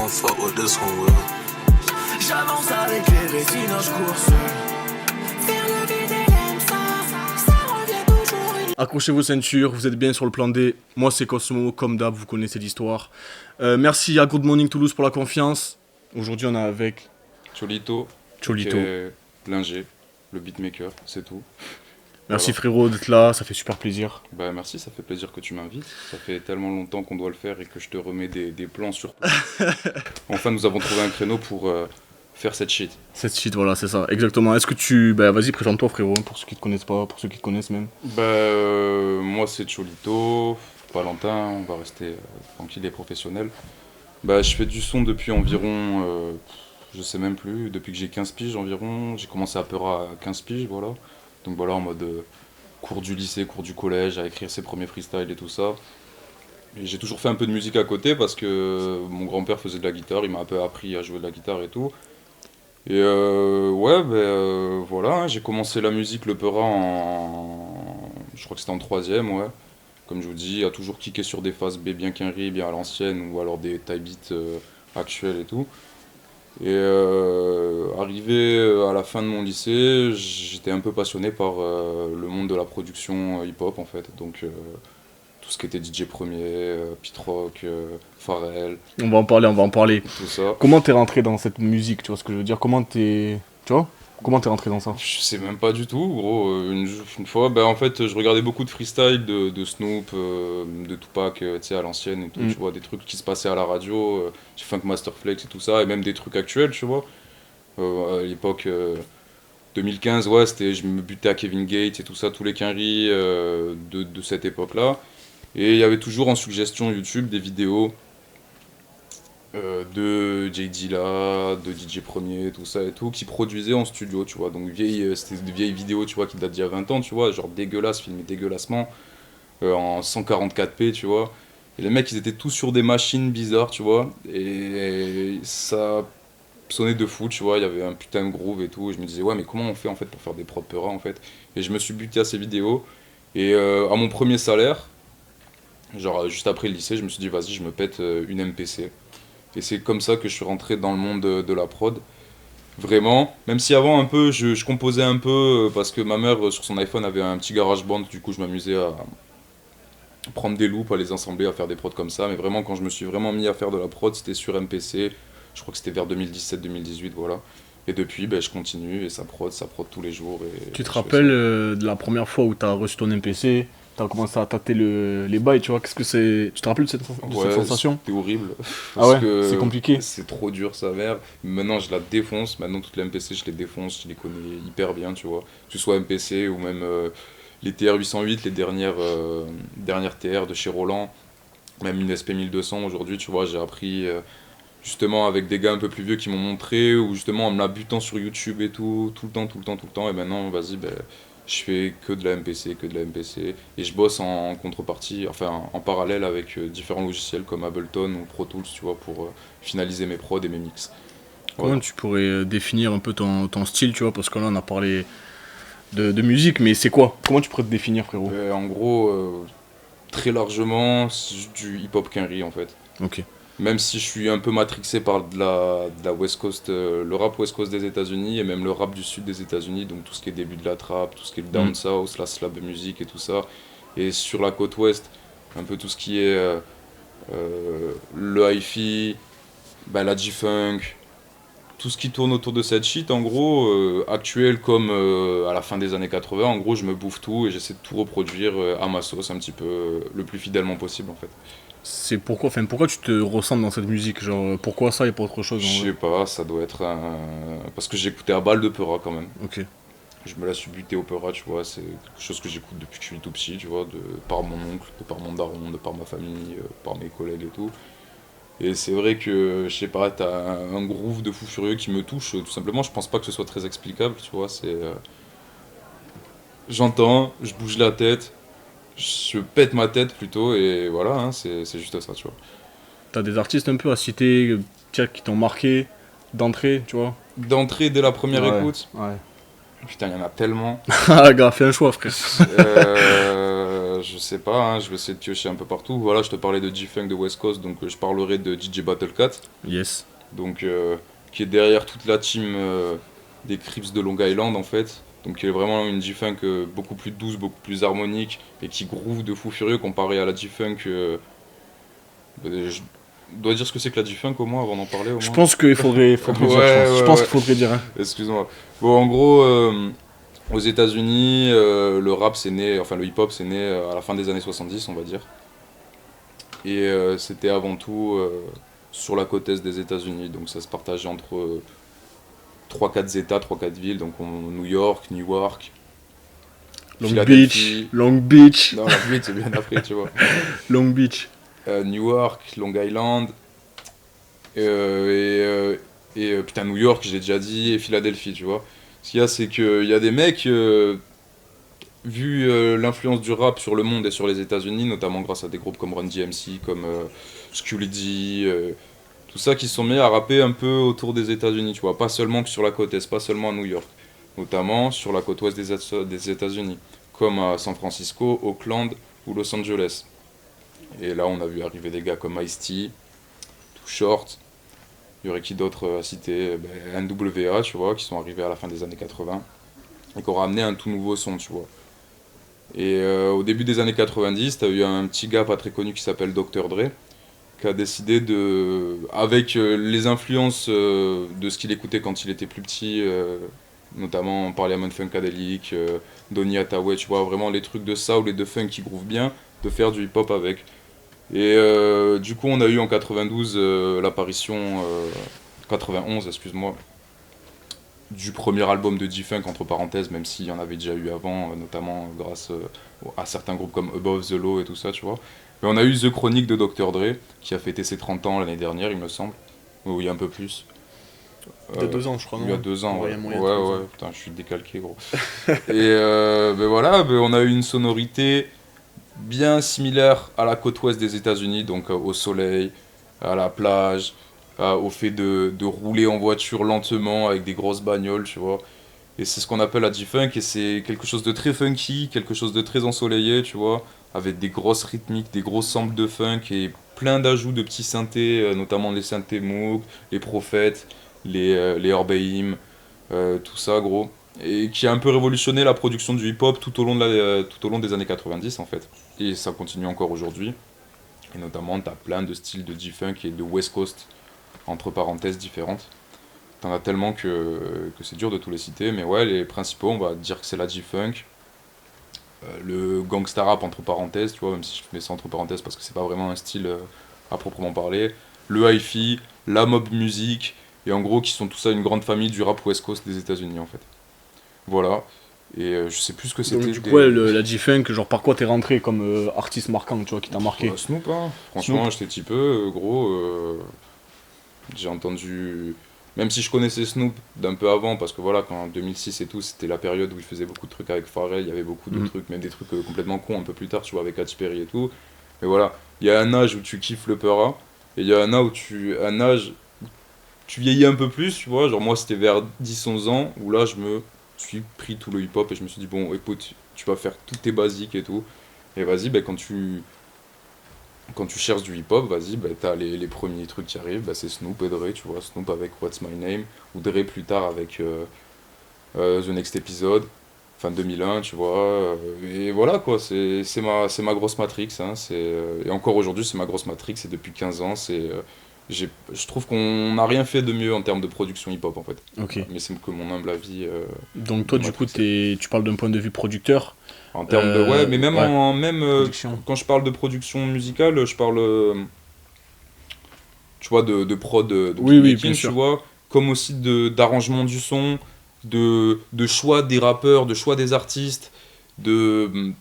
don't fuck with this one, will. J'avance avec les rétines, je cours seul. Faire le vide et l'aime ça revient toujours. Accrochez vos ceintures, vous êtes bien sur le plan D. Moi c'est Cosmo, comme d'hab, vous connaissez l'histoire. Merci à Good Morning Toulouse pour la confiance. Aujourd'hui on est avec Cholito. Linger, le beatmaker, c'est tout. Merci Voilà. frérot d'être là, ça fait super plaisir. Bah merci, ça fait plaisir que tu m'invites. Ça fait tellement longtemps qu'on doit le faire et que je te remets des plans sur. Enfin, nous avons trouvé un créneau pour faire cette shit. Cette shit, voilà, c'est ça, exactement. Est-ce que tu... Bah vas-y, présente-toi frérot, pour ceux qui te connaissent pas, pour ceux qui te connaissent même. Moi c'est Cholito, Valentin, on va rester tranquille et professionnel. Je fais du son depuis environ, je sais même plus, depuis que j'ai 15 piges environ. J'ai commencé à Peura à 15 piges, voilà. Donc voilà, en mode cours du lycée, cours du collège, à écrire ses premiers freestyles et tout ça. Et j'ai toujours fait un peu de musique à côté parce que mon grand-père faisait de la guitare, il m'a un peu appris à jouer de la guitare et tout. Et voilà, hein, j'ai commencé la musique, le Peura je crois que c'était en troisième, ouais. Comme je vous dis, à toujours kicker sur des phases B bien qu'un riz, bien à l'ancienne, ou alors des type beats actuels et tout. Et arrivé à la fin de mon lycée, j'étais un peu passionné par le monde de la production hip-hop en fait. Donc tout ce qui était DJ Premier, Pete Rock, Pharrell, On va en parler. tout ça. Comment t'es rentré dans cette musique, tu vois ce que je veux dire? Comment t'es... Tu vois? Comment t'es rentré dans ça? Je sais même pas du tout, gros. Une fois, en fait, je regardais beaucoup de freestyle de Snoop, de Tupac, tu sais, à l'ancienne et tout, tu vois, des trucs qui se passaient à la radio, Funk Master Flex et tout ça, et même des trucs actuels, tu vois. À l'époque 2015, ouais, je me butais à Kevin Gates et tout ça, tous les quinries de cette époque-là. Et il y avait toujours en suggestion YouTube des vidéos de J. Dilla, de DJ Premier, tout ça et tout, qui produisaient en studio, tu vois. Donc c'était des vieilles vidéos, tu vois, qui datent d'il y a 20 ans, tu vois, genre dégueulasse, filmé dégueulassement, en 144p, tu vois. Et les mecs, ils étaient tous sur des machines bizarres, tu vois. Et ça sonnait de fou, tu vois, il y avait un putain de groove et tout. Et je me disais, ouais, mais comment on fait en fait pour faire des prods Peura en fait? Et je me suis buté à ces vidéos. Et à mon premier salaire, genre juste après le lycée, je me suis dit, vas-y, je me pète une MPC. Et c'est comme ça que je suis rentré dans le monde de la prod. Vraiment, même si avant un peu je composais un peu parce que ma mère sur son iPhone avait un petit GarageBand, du coup je m'amusais à prendre des loops, à les assembler, à faire des prods comme ça. Mais vraiment quand je me suis vraiment mis à faire de la prod, c'était sur MPC. Je crois que c'était vers 2017-2018, voilà. Et depuis, je continue et ça prod tous les jours. Et Tu te je fais rappelles ça. de la première fois où t'as reçu ton MPC, t'as commencé à tâter les bails, tu vois? Qu'est-ce que c'est... Tu te rappelles de cette Ouais, sensation? c'était horrible. Ah ouais, que c'est compliqué. c'est trop dur, sa mère. Maintenant, je la défonce. Maintenant, toutes les MPC, je les défonce. Je les connais hyper bien, tu vois. Que ce soit MPC ou même les TR-808, les dernières TR de chez Roland. Même une SP-1200 aujourd'hui, tu vois. J'ai appris justement avec des gars un peu plus vieux qui m'ont montré. Ou justement en me la butant sur YouTube et tout. Tout le temps. Et maintenant, vas-y, je fais que de la MPC, et je bosse en contrepartie, enfin en parallèle avec différents logiciels comme Ableton ou Pro Tools, tu vois, pour finaliser mes prods et mes mix. Comment Voilà. tu pourrais définir un peu ton style, tu vois? Parce que là, on a parlé de musique, mais c'est quoi? Comment tu pourrais te définir, frérot? En gros, très largement, c'est juste du hip-hop quinri en fait. Ok. Même si je suis un peu matrixé par de la West Coast, le rap West Coast des États-Unis et même le rap du sud des États-Unis, donc tout ce qui est début de la trap, tout ce qui est le down south, la slap music et tout ça. Et sur la côte ouest, un peu tout ce qui est le hi-fi, la G-funk, tout ce qui tourne autour de cette shit, en gros, actuel comme à la fin des années 80, en gros, je me bouffe tout et j'essaie de tout reproduire à ma sauce un petit peu, le plus fidèlement possible en fait. C'est pourquoi tu te ressens dans cette musique? Genre, pourquoi ça et pas autre chose en Je vrai? sais pas, ça doit être parce que j'écoutais à balle de Peura quand même. Ok. Je me la suis buté au Peura, tu vois, c'est quelque chose que j'écoute depuis que je suis tout petit, tu vois, par mon oncle, de par mon daron, de par ma famille, par mes collègues et tout. Et c'est vrai que, je sais pas, t'as un groove de fou furieux qui me touche, tout simplement, je pense pas que ce soit très explicable, tu vois, c'est... j'entends, je bouge la tête, je pète ma tête plutôt, et voilà, hein, c'est juste ça, tu vois. T'as des artistes un peu à citer, tiens, qui t'ont marqué d'entrée, tu vois? D'entrée, dès la première Ouais. écoute, Ouais. putain, il y en a tellement. Ah, gars, fais un choix, frère. Je sais pas, hein, je vais essayer de piocher un peu partout. Voilà, je te parlais de G-Funk de West Coast, donc je parlerai de DJ Battlecat, Yes. donc qui est derrière toute la team des Crips de Long Island en fait. Donc qui est vraiment une G-Funk beaucoup plus douce, beaucoup plus harmonique et qui groove de fou furieux comparé à la G-Funk. Je dois dire ce que c'est que la G-Funk au moins avant d'en parler au Je moins. pense qu'il faudrait dire. Je pense qu'il faudrait dire. Hein. Excuse-moi. Bon, en gros, aux États-Unis, le rap c'est né, enfin le hip-hop c'est né à la fin des années 70, on va dire. Et c'était avant tout sur la côte est des États-Unis, donc ça se partageait entre 3-4 États, 3-4 villes, donc New York, Newark, Long Philadelphie. Beach. Long Beach. Non, Long Beach c'est bien après, tu vois. Long Beach. Newark, Long Island, putain New York, j'ai déjà dit, et Philadelphie, tu vois. Ce qu'il y a, c'est qu'il y a des mecs, vu l'influence du rap sur le monde et sur les États-Unis, notamment grâce à des groupes comme Run DMC, comme Skully D, tout ça, qui se sont mis à rapper un peu autour des États-Unis, tu vois. Pas seulement que sur la côte est, pas seulement à New York, notamment sur la côte ouest des États-Unis, comme à San Francisco, Oakland ou Los Angeles. Et là, on a vu arriver des gars comme Ice-T, Too Short. Il y aurait qui d'autre à citer, NWA, tu vois, qui sont arrivés à la fin des années 80 et qui ont ramené un tout nouveau son, tu vois. Et au début des années 90, t'as eu un petit gars pas très connu qui s'appelle Dr. Dre, qui a décidé de, avec les influences de ce qu'il écoutait quand il était plus petit, notamment Parliament Funkadelic, Donny Hathaway, tu vois, vraiment les trucs de soul et de funk qui groovent bien, de faire du hip-hop avec. Et du coup, on a eu en 92 l'apparition, 91, excuse-moi, du premier album de G-Funk, entre parenthèses, même s'il y en avait déjà eu avant, notamment grâce à certains groupes comme Above the Law et tout ça, tu vois. Mais on a eu The Chronic de Dr. Dre, qui a fêté ses 30 ans l'année dernière, il me semble. Oui, un peu plus. Il y a 2 ans, je crois, non? Il y a 2 ans, ouais. Moyen, Ouais, putain, je suis décalqué, gros. Et voilà, on a eu une sonorité bien similaire à la côte ouest des États-Unis, donc au soleil, à la plage, au fait de rouler en voiture lentement avec des grosses bagnoles, tu vois. Et c'est ce qu'on appelle la G-Funk, et c'est quelque chose de très funky, quelque chose de très ensoleillé, tu vois, avec des grosses rythmiques, des grosses samples de funk et plein d'ajouts de petits synthés, notamment les synthés Moog, les Prophètes, les Orbeim, tout ça, gros. Et qui a un peu révolutionné la production du hip-hop tout au long des années 90 en fait. Et ça continue encore aujourd'hui. Et notamment, t'as plein de styles de G-Funk et de West Coast, entre parenthèses, différentes. T'en as tellement que c'est dur de tous les citer, mais ouais, les principaux, on va dire que c'est la G-Funk. Le gangsta rap, entre parenthèses, tu vois, même si je mets ça entre parenthèses parce que c'est pas vraiment un style à proprement parler. Le hi-fi, la mob music, et en gros, qui sont tout ça une grande famille du rap West Coast des États-Unis en fait. Voilà. Et je sais plus ce que c'était. Donc, du coup, ouais, la G-Funk, genre par quoi t'es rentré comme artiste marquant, tu vois, qui t'a marqué? Snoop, hein. Franchement, j'étais petit peu, gros. J'ai entendu. Même si je connaissais Snoop d'un peu avant, parce que voilà, quand en 2006 et tout, c'était la période où il faisait beaucoup de trucs avec Pharrell, il y avait beaucoup de trucs, même des trucs complètement cons un peu plus tard, tu vois, avec Katy Perry et tout. Mais voilà, il y a un âge où tu kiffes le Peura, et il y a un âge où tu vieillis un peu plus, tu vois. Genre, moi, c'était vers 10-11 ans, où là, je me suis pris tout le hip-hop et je me suis dit, bon, écoute, tu vas faire toutes tes basiques et tout. Et vas-y, quand tu cherches du hip-hop, vas-y, t'as les premiers trucs qui arrivent, c'est Snoop et Dre, tu vois. Snoop avec What's My Name, ou Dre plus tard avec The Next Episode, fin 2001, tu vois. Et voilà, quoi, c'est ma grosse Matrix, hein. Et encore aujourd'hui, c'est ma grosse Matrix, et depuis 15 ans, je trouve qu'on n'a rien fait de mieux en termes de production hip-hop, en fait. Ok. Mais c'est que mon humble avis. Donc toi, du coup, tu parles d'un point de vue producteur. En termes de... Ouais, mais même, production. Quand je parle de production musicale, je parle... tu vois, de prod, de Oui, bien making, sûr. tu vois, comme aussi d'arrangement du son, de choix des rappeurs, de choix des artistes, de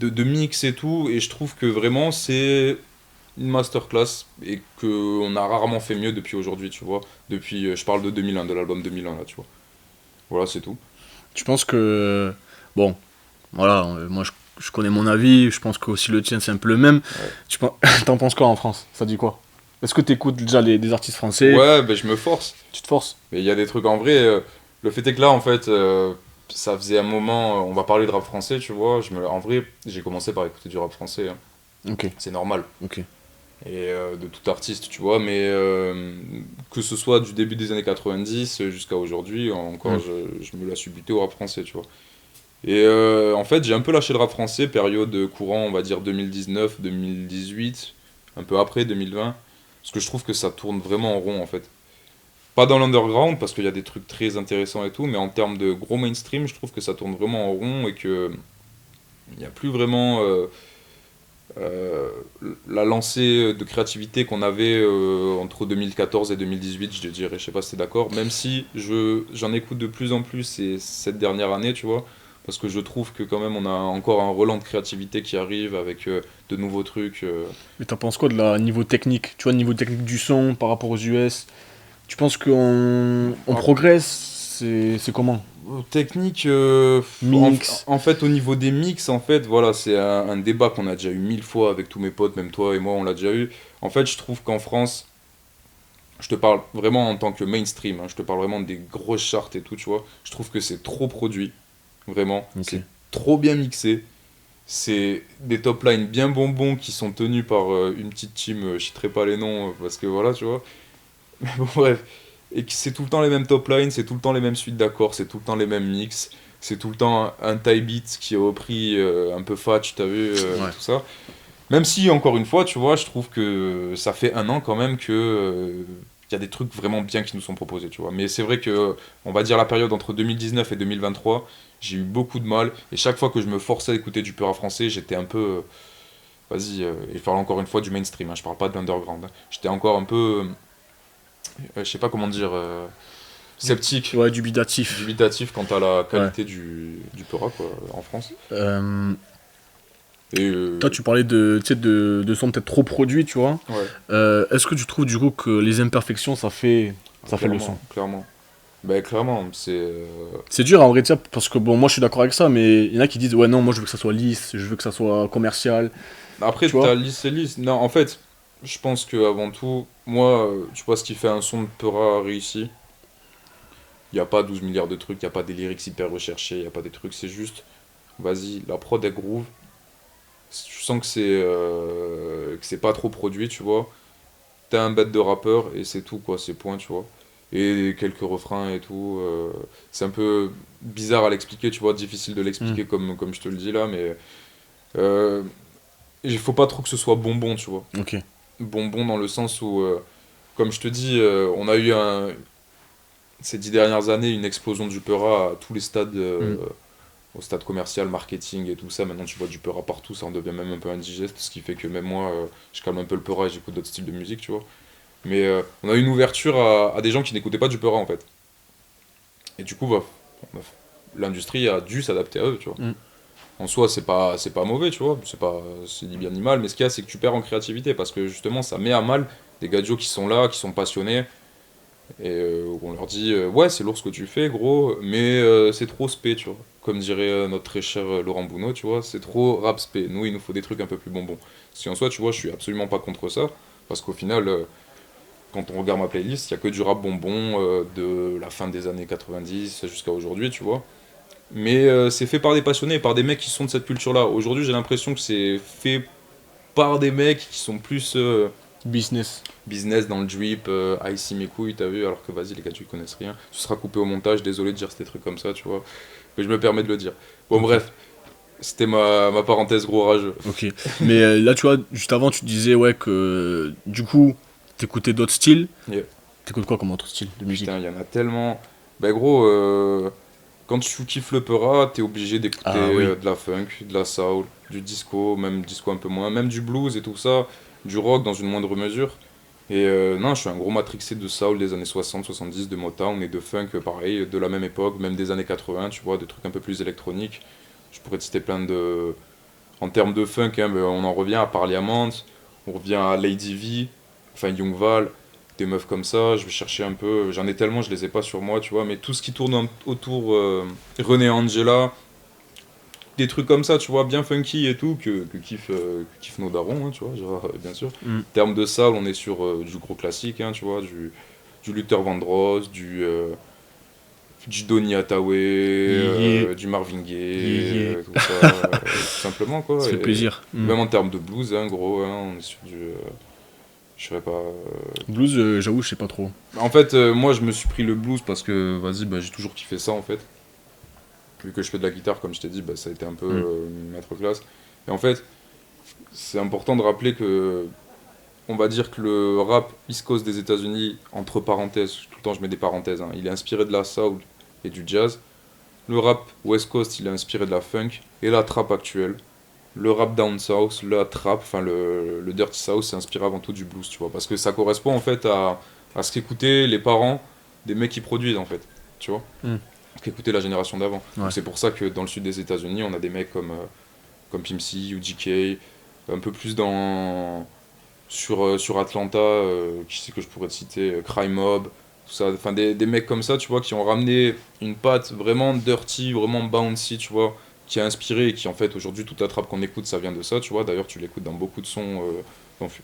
mix et tout. Et je trouve que vraiment, c'est une masterclass et qu'on a rarement fait mieux depuis aujourd'hui, tu vois. Depuis, je parle de 2001, de l'album 2001, là, tu vois. Voilà, c'est tout. Tu penses que... Bon, voilà, moi je connais mon avis, je pense que aussi le tien c'est un peu le même. Ouais. T'en penses quoi en France? Ça dit quoi? Est-ce que t'écoutes déjà des artistes français? Ouais, je me force. Tu te forces? Mais il y a des trucs en vrai. Le fait est que là, en fait, ça faisait un moment, on va parler de rap français, tu vois. En vrai, j'ai commencé par écouter du rap français, hein. Ok, C'est normal. ok. Et de tout artiste, tu vois. Mais que ce soit du début des années 90 jusqu'à aujourd'hui, encore, je me la suis buté au rap français, tu vois. Et en fait, j'ai un peu lâché le rap français, période courant, on va dire 2019, 2018, un peu après 2020, parce que je trouve que ça tourne vraiment en rond, en fait. Pas dans l'underground, parce qu'il y a des trucs très intéressants et tout, mais en termes de gros mainstream, je trouve que ça tourne vraiment en rond et que il n'y a plus vraiment euh, la lancée de créativité qu'on avait entre 2014 et 2018, je dirais, je sais pas si t'es d'accord, même si j'en écoute de plus en plus cette dernière année, tu vois, parce que je trouve que quand même on a encore un relan de créativité qui arrive avec de nouveaux trucs. Mais t'en penses quoi de la niveau technique? Tu vois, niveau technique du son par rapport aux US? Tu penses qu'on progresse? C'est comment? Technique, Mix. en fait, au niveau des mix, en fait, voilà, c'est un débat qu'on a déjà eu 1000 fois avec tous mes potes, même toi et moi, on l'a déjà eu. En fait, je trouve qu'en France, je te parle vraiment en tant que mainstream, hein, je te parle vraiment des grosses charts et tout, tu vois. Je trouve que c'est trop produit, vraiment. Ok. C'est trop bien mixé. C'est des top lines bien bonbons qui sont tenus par une petite team, je citerai pas les noms, parce que voilà, tu vois. Mais bon, bref. Et que c'est tout le temps les mêmes top lines, c'est tout le temps les mêmes suites d'accords, c'est tout le temps les mêmes mix, c'est tout le temps un tie beat qui est repris un peu fatch, t'as vu, Ouais. tout ça. Même si, encore une fois, tu vois, je trouve que ça fait un an quand même que y a des trucs vraiment bien qui nous sont proposés, tu vois. Mais c'est vrai que, on va dire la période entre 2019 et 2023, j'ai eu beaucoup de mal, et chaque fois que je me forçais à écouter du pur rap français, j'étais un peu... vas-y, et je parle encore une fois du mainstream, hein, je parle pas de l'underground, hein. J'étais encore un peu... je sais pas comment dire, sceptique, Ouais, dubitatif. dubitatif quant à la Ouais. qualité du Peura quoi, en France. Euh, Et Toi, tu parlais tu sais, de sons peut-être trop produits, tu vois. ouais, Est-ce que tu trouves du coup que les imperfections, ça fait le son? clairement. Ben clairement, C'est dur en vrai, tu sais, parce que bon, moi je suis d'accord avec ça, mais il y en a qui disent ouais, non, moi je veux que ça soit lisse, je veux que ça soit commercial, Après, tu vois. t'as lisse et lisse. Non, en fait, je pense que avant tout, moi, tu vois ce qui fait un son de Peura réussi. Il y a pas 12 milliards de trucs, il y a pas des lyrics hyper recherchés, il y a pas des trucs, c'est juste, vas-y, la prod elle groove. Tu sens que c'est pas trop produit, tu vois. T'as un bête de rappeur et c'est tout quoi, c'est point, tu vois. Et quelques refrains et tout. C'est un peu bizarre à l'expliquer, tu vois, difficile de Hmm. l'expliquer comme je te le dis là, mais il faut pas trop que ce soit bonbon, tu vois. Ok. Bonbon dans le sens où, comme je te dis, on a eu ces 10 dernières années une explosion du Peura à tous les stades, Hmm. au stade commercial, marketing et tout ça. Maintenant tu vois du Peura partout, ça en devient même un peu indigeste, ce qui fait que même moi, je calme un peu le Peura et j'écoute d'autres styles de musique, tu vois. Mais on a eu une ouverture à des gens qui n'écoutaient pas du Peura en fait. Et du coup, bah, l'industrie a dû s'adapter à eux, tu vois. Hmm. En soi, c'est pas mauvais, tu vois. C'est ni bien ni mal, mais ce qu'il y a, c'est que tu perds en créativité parce que justement, ça met à mal des gadgets qui sont là, qui sont passionnés. Et on leur dit, ouais, c'est lourd ce que tu fais, gros, mais c'est trop spé, tu vois. Comme dirait notre très cher Laurent Bounot, tu vois, c'est trop rap spé. Nous, il nous faut des trucs un peu plus bonbons. Si en soi, tu vois, je suis absolument pas contre ça, parce qu'au final, quand on regarde ma playlist, il y a que du rap bonbon de la fin des années 90 jusqu'à aujourd'hui, tu vois. Mais c'est fait par des passionnés, par des mecs qui sont de cette culture-là. Aujourd'hui, j'ai l'impression que c'est fait par des mecs qui sont plus Business. business dans le drip, ici mes couilles, t'as vu, alors que vas-y, les gars, tu connaissent rien. Ce sera coupé au montage, désolé de dire ces trucs comme ça, tu vois. Mais je me permets de le dire. Bon, Ok. bref, c'était ma parenthèse gros rageux. Ok. Mais là, tu vois, juste avant, tu disais ouais que du coup, t'écoutais d'autres styles. Yeah. T'écoutes quoi comme autre style de musique? Putain, il y en a tellement. Ben gros, quand tu kiffes le Peura, t'es obligé d'écouter Ah oui. de la funk, de la soul, du disco, même disco un peu moins, même du blues et tout ça, du rock dans une moindre mesure. Et non, je suis un gros matrixé de soul des années 60, 70, de Motown et de funk, pareil, de la même époque, même des années 80, tu vois, des trucs un peu plus électroniques. Je pourrais te citer plein de... En termes de funk, hein, ben, on en revient à Parliament, on revient à Lady V, enfin Young Val, des meufs comme ça, je vais chercher un peu, j'en ai tellement, je les ai pas sur moi, tu vois, mais tout ce qui tourne autour, René Angela, des trucs comme ça, tu vois, bien funky et tout, que kiffent nos darons, hein, tu vois, genre, bien sûr. Hmm. En termes de soul, on est sur du gros classique, hein, tu vois, du Luther Vandross, du Donny Hathaway, du Marvin Gaye, tout ça, tout simplement quoi. Ça fait plaisir. Même en termes de blues, hein, gros, hein, on est sur du. Je sais pas. Blues, j'avoue, je sais pas trop. En fait, moi je me suis pris le blues parce que, vas-y, j'ai toujours kiffé ça en fait. Vu que je fais de la guitare, comme je t'ai dit, ça a été un peu maître-classe. Et en fait, c'est important de rappeler que. On va dire que le rap East Coast des États-Unis, entre parenthèses, tout le temps je mets des parenthèses, hein, il est inspiré de la soul et du jazz. Le rap West Coast, il est inspiré de la funk et la trap actuelle. Le rap down south, la trap, enfin le dirty south, c'est inspiré avant tout du blues, tu vois, parce que ça correspond en fait à ce qu'écoutaient les parents des mecs qui produisent en fait, tu vois, qu'écoutaient la génération d'avant. Ouais. Donc c'est pour ça que dans le sud des États-Unis, on a des mecs comme Pimp C, UGK, un peu plus sur Atlanta, qui c'est que je pourrais te citer, Crime Mob, tout ça, enfin des mecs comme ça, tu vois, qui ont ramené une patte vraiment dirty, vraiment bouncy, tu vois, qui a inspiré et qui en fait aujourd'hui toute la trap qu'on écoute ça vient de ça, tu vois, d'ailleurs tu l'écoutes dans beaucoup de sons,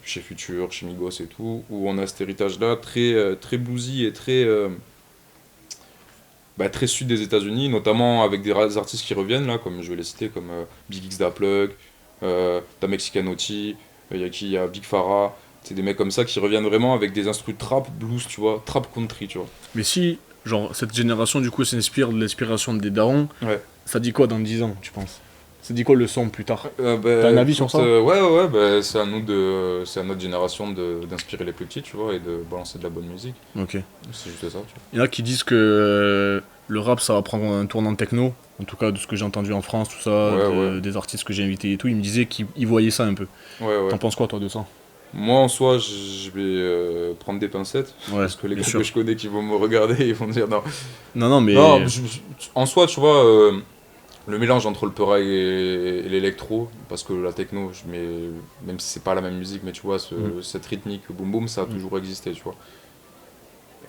chez Future, chez Migos et tout, où on a cet héritage là très bluesy et très sud des États-Unis, notamment avec des artistes qui reviennent là, comme je vais les citer, comme Big X Da Plug, Da Mexicanotti, il y a Big Farah, c'est des mecs comme ça qui reviennent vraiment avec des instrus trap, blues, tu vois, trap country, tu vois. Mais si, genre, cette génération, du coup, s'inspire de l'inspiration des darons, Ouais. ça dit quoi dans 10 ans, tu penses? Ça dit quoi le son plus tard? T'as un avis sur ça? Ouais, c'est à nous c'est à notre génération d'inspirer les plus petits, tu vois, et de balancer de la bonne musique. Ok. C'est juste ça, tu vois. Il y en a qui disent que le rap, ça va prendre un tournant techno, en tout cas de ce que j'ai entendu en France, tout ça, des artistes que j'ai invités et tout, ils me disaient qu'ils voyaient ça un peu. Ouais. T'en penses quoi, toi, de ça? Moi, en soi, je vais prendre des pincettes, parce que les gars que je connais qui vont me regarder, ils vont me dire non. Non, mais... Non, en soi, tu vois, le mélange entre le peuraille et l'électro, parce que la techno, même si c'est pas la même musique, mais tu vois, cette rythmique boum boum, ça a toujours existé, tu vois.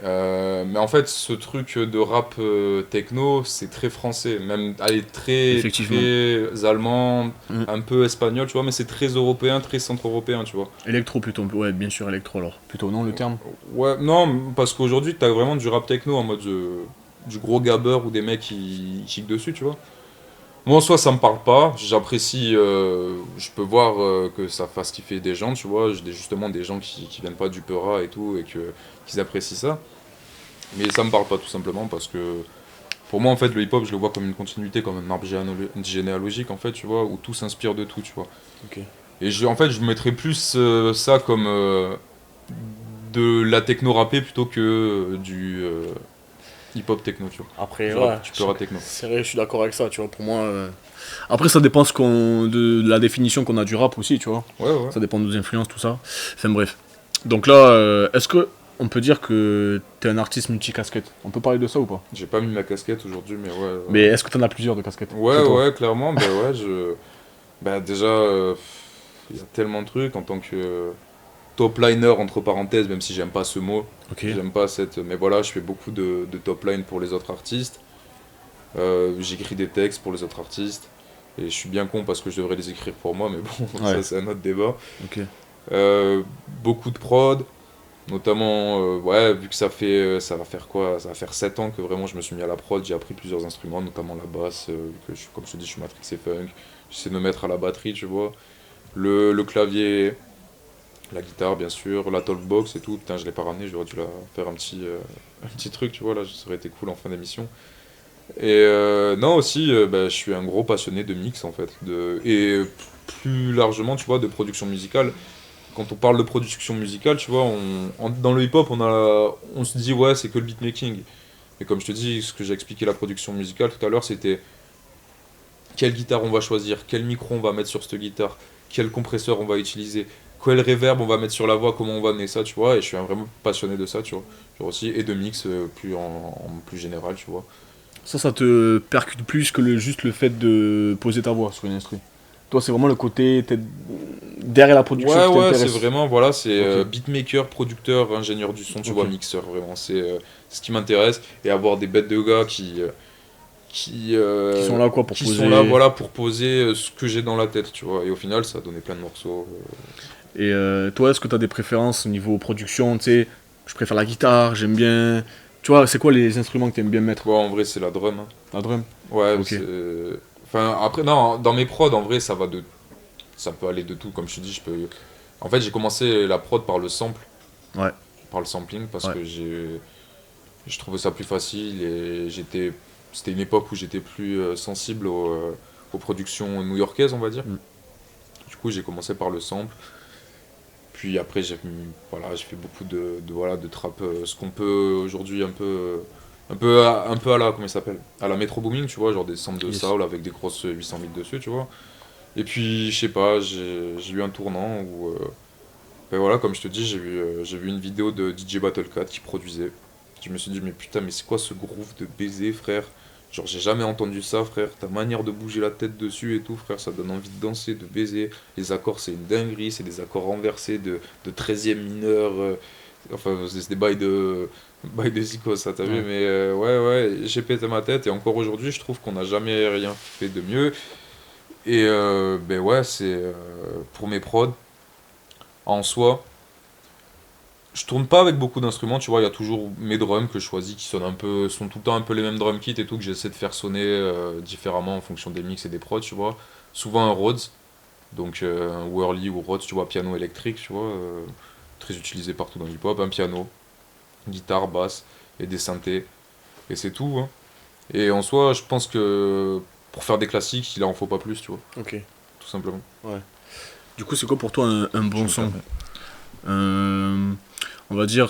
Mais en fait, ce truc de rap techno, c'est très français, même très allemand, un peu espagnol, tu vois, mais c'est très européen, très centre-européen, tu vois. Électro plutôt, ouais, bien sûr, électro alors. Plutôt, non, le terme? Ouais, non, parce qu'aujourd'hui, t'as vraiment du rap techno en mode du gros gabber ou des mecs qui kickent dessus, tu vois. Moi, en soi, ça me parle pas. J'apprécie, je peux voir que ça fasse kiffer des gens, tu vois. J'ai justement des gens qui viennent pas du Peura et tout, et qu'ils apprécient ça. Mais ça me parle pas, tout simplement, parce que pour moi, en fait, le hip-hop, je le vois comme une continuité, comme un arbre généalogique, en fait, tu vois, où tout s'inspire de tout, tu vois. Ok. Et en fait, je mettrais plus ça comme de la techno rappée plutôt que du hip-hop techno, tu vois. Après, tu peux techno. C'est vrai, je suis d'accord avec ça, tu vois, pour moi... Après, ça dépend de la définition qu'on a du rap aussi, tu vois. Ouais. Ça dépend de nos influences, tout ça. Enfin, bref. Donc là, est-ce que on peut dire que t'es un artiste multicasquette? On peut parler de ça ou pas? J'ai pas mis ma casquette aujourd'hui, mais ouais. Mais est-ce que t'en as plusieurs de casquettes? Ouais, clairement, déjà, il y a tellement de trucs en tant que top liner, entre parenthèses, même si j'aime pas ce mot. Ok. J'aime pas mais voilà, je fais beaucoup de top line pour les autres artistes. J'écris des textes pour les autres artistes. Et je suis bien con parce que je devrais les écrire pour moi, mais bon, ça c'est un autre débat. Ok. Beaucoup de prod, notamment, vu que ça va faire 7 ans que vraiment je me suis mis à la prod, j'ai appris plusieurs instruments, notamment la basse, comme je te dis, je suis matrix et funk, j'essaie de me mettre à la batterie, tu vois, le clavier, la guitare bien sûr, la talkbox et tout, putain je l'ai pas ramené, j'aurais dû la faire un petit truc, tu vois, là ça aurait été cool en fin d'émission. Et non aussi, je suis un gros passionné de mix en fait, et plus largement, tu vois, de production musicale. Quand on parle de production musicale, tu vois, dans le hip-hop, on se dit ouais, c'est que le beatmaking. Et comme je te dis, ce que j'ai expliqué la production musicale tout à l'heure, c'était quelle guitare on va choisir, quel micro on va mettre sur cette guitare, quel compresseur on va utiliser, quel reverb on va mettre sur la voix, comment on va amener ça, tu vois. Et je suis vraiment passionné de ça, tu vois. Genre aussi, et de mix en plus général, tu vois. Ça te percute plus que juste le fait de poser ta voix sur une instru. Toi, c'est vraiment le côté derrière la production qui t'intéresse. C'est vraiment, voilà, c'est beatmaker, producteur, ingénieur du son, tu vois, mixeur, vraiment. C'est ce qui m'intéresse. Et avoir des bêtes de gars qui sont là quoi pour qui poser... sont là, voilà, pour poser ce que j'ai dans la tête, tu vois. Et au final, ça a donné plein de morceaux. Et toi, est-ce que tu as des préférences au niveau production? Tu sais, je préfère la guitare, j'aime bien Tu vois, c'est quoi les instruments que t'aimes bien mettre? Bon, en vrai, c'est la drum. Hein. La drum? Ouais, Ok. Enfin, après, non, dans mes prods, en vrai, ça peut aller de tout. Comme je te dis, je peux. En fait, j'ai commencé la prod par le sample, Ouais. par le sampling, parce Ouais. que je trouvais ça plus facile et c'était une époque où j'étais plus sensible aux productions new-yorkaises, on va dire. Mm. Du coup, j'ai commencé par le sample. Puis après, j'ai fait beaucoup voilà, de trap, ce qu'on peut aujourd'hui un peu à la, comment il s'appelle? À la Metro Booming, tu vois, genre des samples de Yes. soul avec des grosses 800 bits dessus, tu vois. Et puis, je sais pas, j'ai eu un tournant où, ben voilà, comme je te dis, j'ai vu une vidéo de DJ Battle Cat qui produisait. Je me suis dit, mais putain, mais c'est quoi ce groove de baiser, frère? Genre, j'ai jamais entendu ça, frère. Ta manière de bouger la tête dessus et tout, frère, ça donne envie de danser, de baiser. Les accords, c'est une dinguerie, c'est des accords renversés de 13e mineur. Enfin, c'est des bails de Zico, ça, t'as vu? Ouais. Mais ouais, j'ai pété ma tête. Et encore aujourd'hui, je trouve qu'on n'a jamais rien fait de mieux. Et ben ouais, pour mes prods, en soi. Je tourne pas avec beaucoup d'instruments, tu vois, il y a toujours mes drums que je choisis qui sont tout le temps un peu les mêmes drum kits et tout, que j'essaie de faire sonner différemment en fonction des mix et des prods, tu vois. Souvent un Rhodes, donc un Whirly ou Rhodes, tu vois, piano électrique, tu vois, très utilisé partout dans le hip-hop, un piano, guitare, basse et des synthés, et c'est tout, hein. Et en soi, je pense que pour faire des classiques, il en faut pas plus, tu vois, Ok. tout simplement. Ouais. Du coup, c'est quoi pour toi un Je bon me son? permets. On va dire.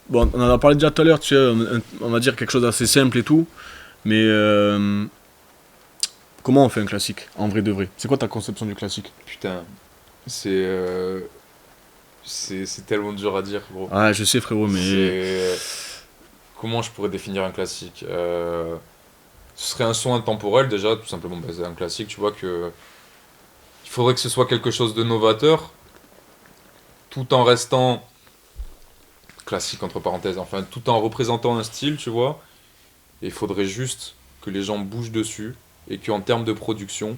Bon, on en a parlé déjà tout à l'heure, tu sais, on va dire quelque chose d'assez simple et tout. Mais comment on fait un classique, en vrai de vrai? C'est quoi ta conception du classique? Putain, c'est c'est tellement dur à dire, gros. Ah, je sais, frérot, mais. C'est comment je pourrais définir un classique? Ce serait un son intemporel déjà, tout simplement. Bah, c'est un classique, tu vois que il faudrait que ce soit quelque chose de novateur, tout en restant classique entre parenthèses. Enfin, tout en représentant un style, tu vois. Et il faudrait juste que les gens bougent dessus et qu'en termes de production,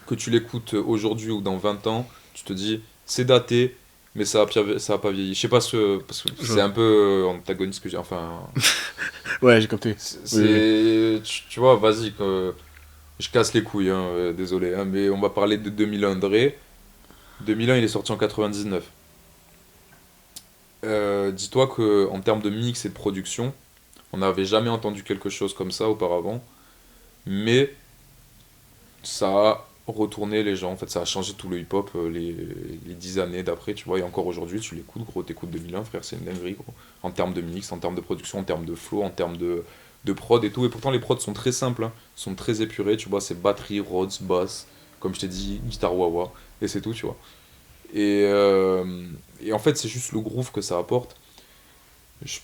que tu l'écoutes aujourd'hui ou dans 20 ans, tu te dis c'est daté, mais ça a pas vieilli. Je sais pas parce que Je c'est un peu antagoniste que j'ai. Enfin, Ouais, j'ai capté. Oui, oui. tu vois, vas-y, que je casse les couilles, hein, désolé, hein, mais on va parler de 2001 Dre. 2001, il est sorti en 99. Dis-toi que en termes de mix et de production, on n'avait jamais entendu quelque chose comme ça auparavant, mais ça a retourné les gens. En fait, ça a changé tout le hip-hop les 10 années d'après, tu vois. Et encore aujourd'hui, tu l'écoutes, gros, t'écoutes 2001, frère, c'est une dinguerie, gros. En termes de mix, en termes de production, en termes de flow, en termes de prod et tout. Et pourtant, les prods sont très simples, hein, sont très épurés, tu vois. C'est batterie, Rhodes, basse, comme je t'ai dit, guitare wah-wah, et c'est tout, tu vois. Et, euh, et en fait, c'est juste le groove que ça apporte. Je,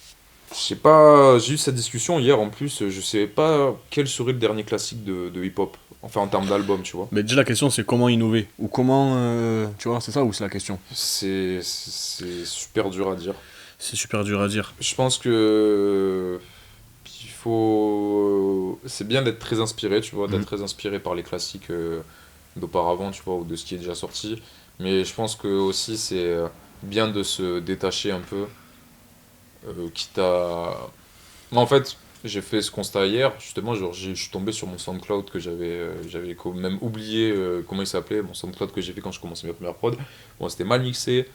je sais pas, j'ai eu cette discussion hier en plus, je sais pas quel serait le dernier classique de hip-hop. Enfin, en termes d'album, tu vois. Mais déjà, la question, c'est comment innover? Ou comment. Tu vois, c'est ça ou c'est la question? C'est super dur à dire. C'est super dur à dire. Je pense que il faut. C'est bien d'être très inspiré, tu vois, d'être Mhm. très inspiré par les classiques d'auparavant, tu vois, ou de ce qui est déjà sorti. Mais je pense que aussi c'est bien de se détacher un peu, quitte à. Moi, en fait, j'ai fait ce constat hier, justement, genre, je suis tombé sur mon SoundCloud que j'avais même oublié comment il s'appelait, mon SoundCloud que j'ai fait quand je commençais mes premières prods. Bon, c'était mal mixé,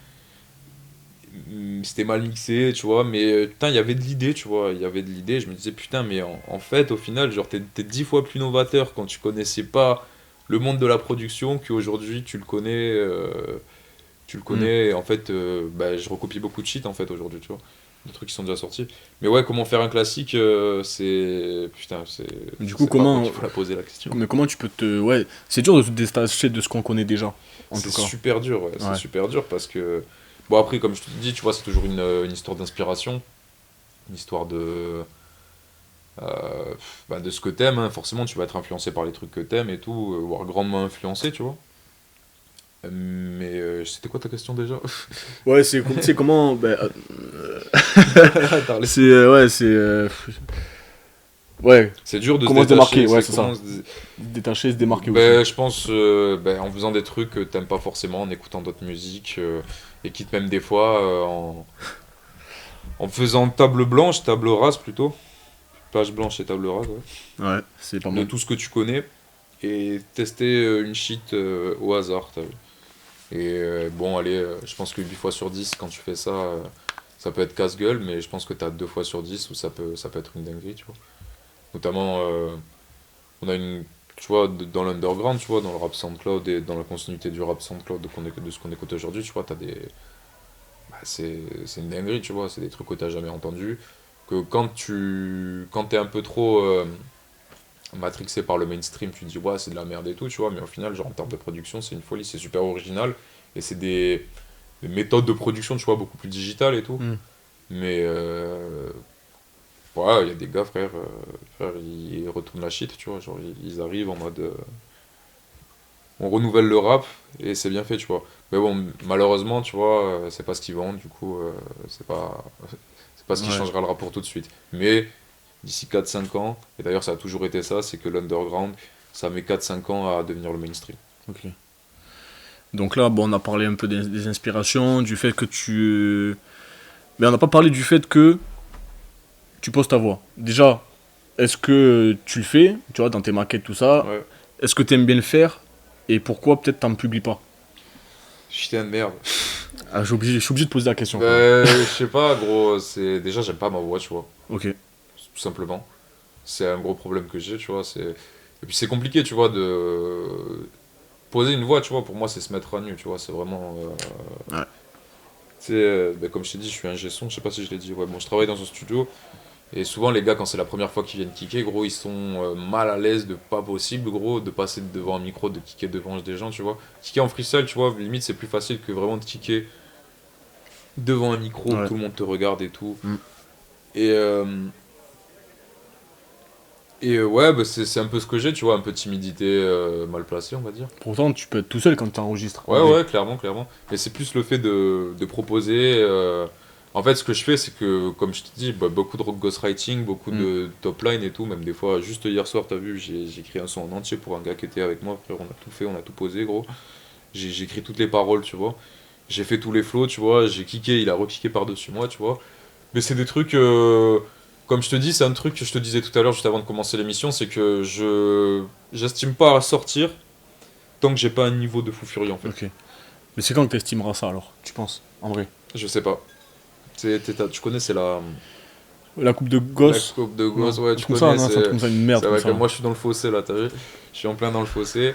tu vois, mais putain, il y avait de l'idée, tu vois, il y avait de l'idée. Je me disais, putain, mais en fait, au final, genre, t'es 10 fois plus novateur quand tu connaissais pas le monde de la production qu'aujourd'hui tu le Mhm. connais, et en fait, bah, je recopie beaucoup de shit, en fait, aujourd'hui, tu vois, de trucs qui sont déjà sortis. Mais ouais, comment faire un classique, c'est. Putain, Du je coup, sais pas à toi comment. qu'il faut la poser la question. Mais comment tu peux te. Ouais, c'est dur de se détacher de ce qu'on connaît déjà, en C'est tout cas. super dur, ouais, c'est Ouais. super dur parce que. Bon, après, comme je te dis, tu vois, c'est toujours une histoire d'inspiration, une histoire bah, de ce que t'aimes, hein. Forcément, tu vas être influencé par les trucs que t'aimes et tout, voire grandement influencé, tu vois. Mais c'était quoi ta question déjà? Ouais, c'est comment. Attends, C'est. Ouais, c'est. Ouais, c'est dur de se comment se démarquer, détacher, ouais, c'est c'est comment ça. se Détacher, se démarquer aussi. Ben, je pense en faisant des trucs que t'aimes pas forcément, en écoutant d'autres musiques, et quitte même des fois En faisant table blanche, table rase plutôt. Page blanche et table rase, ouais. Ouais, c'est pas De mal. tout ce que tu connais. Et tester une sheet au hasard, t'as vu. Et bon, allez, je pense que 8 fois sur 10, quand tu fais ça, ça peut être casse-gueule, mais je pense que t'as 2 fois sur 10 où ça peut être une dinguerie, tu vois. Notamment, on a une. Tu vois, dans l'underground, tu vois, dans le rap SoundCloud et dans la continuité du rap SoundCloud de ce qu'on écoute aujourd'hui, tu vois, t'as des. Bah, c'est une dinguerie, tu vois, c'est des trucs que t'as jamais entendus. Que quand t'es un peu trop matrixé par le mainstream, tu te dis, ouais, c'est de la merde et tout, tu vois, mais au final, genre, en termes de production, c'est une folie, c'est super original. Et c'est des méthodes de production, tu vois, beaucoup plus digitales et tout. Hmm. Mais ouais, il y a des gars, frère, ils retournent la shit, tu vois. Genre, ils arrivent en mode. On renouvelle le rap et c'est bien fait, tu vois. Mais bon, malheureusement, tu vois, c'est pas ce qu'ils vendent, du coup, c'est pas ce qui Ouais, changera le rap pour tout de suite. Mais d'ici 4 5 ans, et d'ailleurs, ça a toujours été ça, c'est que l'underground, ça met 4 5 ans à devenir le mainstream. ok. Donc là, bon, on a parlé un peu des inspirations, du fait que tu... Mais on n'a pas parlé du fait que tu poses ta voix. Déjà, est-ce que tu le fais, tu vois, dans tes maquettes, tout ça? Ouais. Est-ce que tu aimes bien le faire? Et pourquoi peut-être t'en publies pas? Putain de merde. Ah, je suis obligé de poser la question, quand même. Je sais pas, gros, c'est. Déjà, j'aime pas ma voix, tu vois. Ok. Tout simplement. C'est un gros problème que j'ai, tu vois. Et puis c'est compliqué, tu vois, de poser une voix, tu vois. Pour moi, c'est se mettre à nu, tu vois. C'est vraiment. Ouais. Tu sais, ben, comme je t'ai dit, je suis ingé son, je sais pas si je l'ai dit. Ouais, bon, je travaille dans un studio. Et souvent, les gars, quand c'est la première fois qu'ils viennent kicker, gros, ils sont mal à l'aise de pas possible, gros, de passer devant un micro, de kicker devant des gens, tu vois. Kicker en freestyle, tu vois, limite, c'est plus facile que vraiment de kicker devant un micro, où Ouais. tout le monde te regarde et tout. Mm. Et. Ouais, bah, c'est un peu ce que j'ai, tu vois, un peu de timidité mal placée, on va dire. Pourtant, tu peux être tout seul quand tu enregistres. Ouais, ouais, clairement, clairement. Mais c'est plus le fait de proposer. En fait, ce que je fais, c'est que, comme je te dis, bah, beaucoup de ghostwriting, beaucoup Mm. de top line et tout. Même des fois, juste hier soir, t'as vu, j'ai écrit un son en entier pour un gars qui était avec moi. Frère, on a tout fait, on a tout posé, gros. J'ai écrit toutes les paroles, tu vois. J'ai fait tous les flows, tu vois. J'ai kické, il a rekické par-dessus moi, tu vois. Mais c'est des trucs. Comme je te dis, c'est un truc que je te disais tout à l'heure, juste avant de commencer l'émission, c'est que j'estime pas à sortir tant que j'ai pas un niveau de fou furieux, en fait. Ok. Mais c'est quand que t'estimeras ça, alors, tu penses, en vrai? Je sais pas. Tu connais, c'est La coupe de la gosse? coupe de gosse, Non. ouais, Un tu truc comme ça, connais. non, c'est un truc comme ça, une merde C'est comme vrai ça. que moi, je suis dans le fossé, là, t'as vu? Je suis en plein dans le fossé.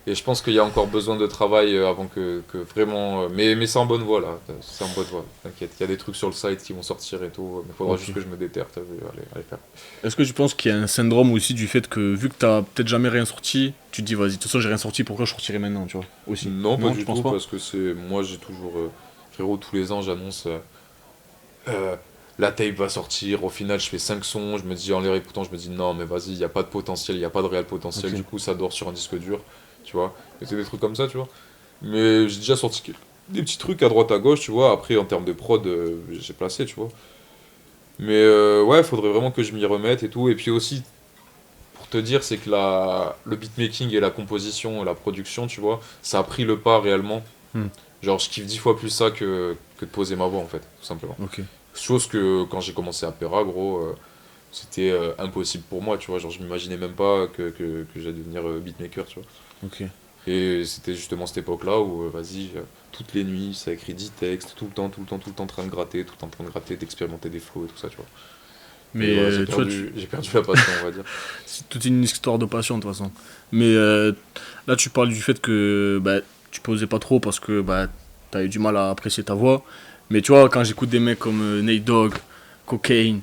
Et je pense qu'il y a encore besoin de travail avant que vraiment. Mais c'est en bonne voie, là. C'est en bonne voie. T'inquiète. Il y a des trucs sur le site qui vont sortir et tout. Mais faudra Ok. juste que je me déterre, t'as vu? Allez faire. Est-ce que tu penses qu'il y a un syndrome aussi du fait que, vu que t'as peut-être jamais rien sorti, tu te dis, vas-y, de toute façon, j'ai rien sorti, pourquoi je sortirai maintenant, tu vois? Aussi. Non, pas tu du penses tout, pas? parce que c'est. Moi, j'ai toujours. Frérot, tous les ans, j'annonce. Euh, la tape va sortir, au final je fais 5 sons, je me dis en les réécoutant, je me dis non mais vas-y, il n'y a pas de potentiel, il n'y a pas de réel potentiel, Ok. du coup ça dort sur un disque dur, tu vois. Et c'est des trucs comme ça, tu vois. Mais j'ai déjà sorti des petits trucs à droite à gauche, tu vois. Après en termes de prod, j'ai placé, tu vois. Mais ouais, faudrait vraiment que je m'y remette et tout. Et puis aussi, pour te dire, c'est que le beatmaking et la composition et la production, tu vois, ça a pris le pas réellement. Hmm. Genre je kiffe 10 fois plus ça que de poser ma voix en fait, tout simplement. Ok. Chose que quand j'ai commencé à Pera, gros, c'était impossible pour moi, tu vois. Genre, je m'imaginais même pas que j'allais devenir beatmaker, tu vois. Ok. Et c'était justement cette époque-là où, vas-y, toutes les nuits, ça écrit 10 textes, tout le temps, tout le temps, tout le temps en train de gratter, tout le temps en train de gratter, d'expérimenter des flows et tout ça, tu vois. Mais Et voilà, tu vois, j'ai perdu la passion, on va dire. c'est toute une histoire de passion, de toute façon. Mais là, tu parles du fait que bah, tu posais pas trop parce que bah, t'as eu du mal à apprécier ta voix. Mais tu vois, quand j'écoute des mecs comme Nate Dogg, Cocaine,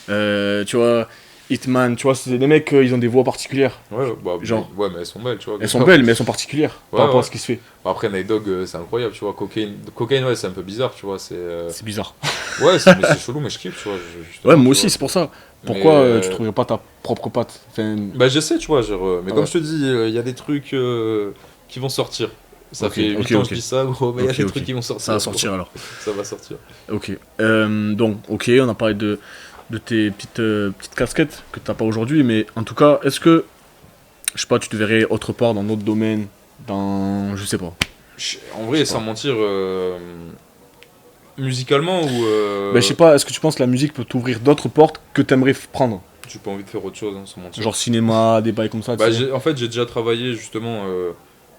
tu vois, Hitman, tu vois, c'est des mecs, ils ont des voix particulières. Ouais, bah, Genre. ouais, mais elles sont belles, tu vois. Elles sont belles, mais elles sont particulières Ouais, par rapport à ouais. ce qui se fait. Bah, après, Night Dogg, c'est incroyable, tu vois. Cocaine, ouais, c'est un peu bizarre, tu vois. C'est bizarre. Ouais, mais c'est chelou, mais je kiffe, tu vois. Justement, Ouais, moi tu aussi, vois. c'est pour ça. Mais, Pourquoi tu trouverais pas ta propre patte? Enfin, bah j'essaie, tu vois, genre, mais Ah comme ouais. je te dis, il y a des trucs qui vont sortir. Ça Ok, fait 8 ok, ans ok. que je dis ça, gros, mais il y a Ok, des ok. trucs qui vont sortir. Ça va gros. sortir alors. Ça va sortir. Ok. Donc, ok, on a parlé de tes petites casquettes que t'as pas aujourd'hui, mais en tout cas, est-ce que, je sais pas, tu te verrais autre part dans d'autres domaines, dans, je sais pas. En vrai, Je sais sans pas. mentir, Musicalement ou. Ben, je sais pas, est-ce que tu penses que la musique peut t'ouvrir d'autres portes que t'aimerais prendre? J'ai pas envie de faire autre chose, hein, sans mentir. Genre cinéma, des bails comme ça, Bah, tu sais. en fait, j'ai déjà travaillé justement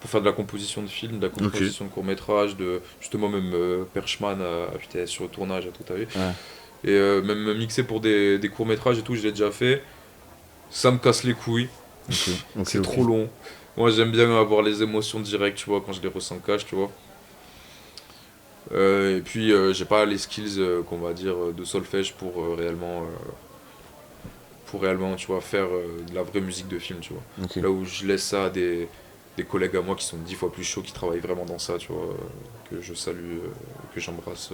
pour faire de la composition de films, de la composition de courts-métrages, de justement même Perchman, putain, sur le tournage et tout, t'as vu. Ouais. Et même mixer pour des courts-métrages et tout, je l'ai déjà fait. Ça me casse les couilles, c'est trop long. Moi, j'aime bien avoir les émotions directes, tu vois, quand je les ressens cash, tu vois. Et puis, j'ai pas les skills, qu'on va dire, de solfège pour réellement, tu vois, faire de la vraie musique de film, tu vois. Ok. Là où je laisse ça à des collègues à moi qui sont 10 fois plus chauds, qui travaillent vraiment dans ça, tu vois, que je salue, que j'embrasse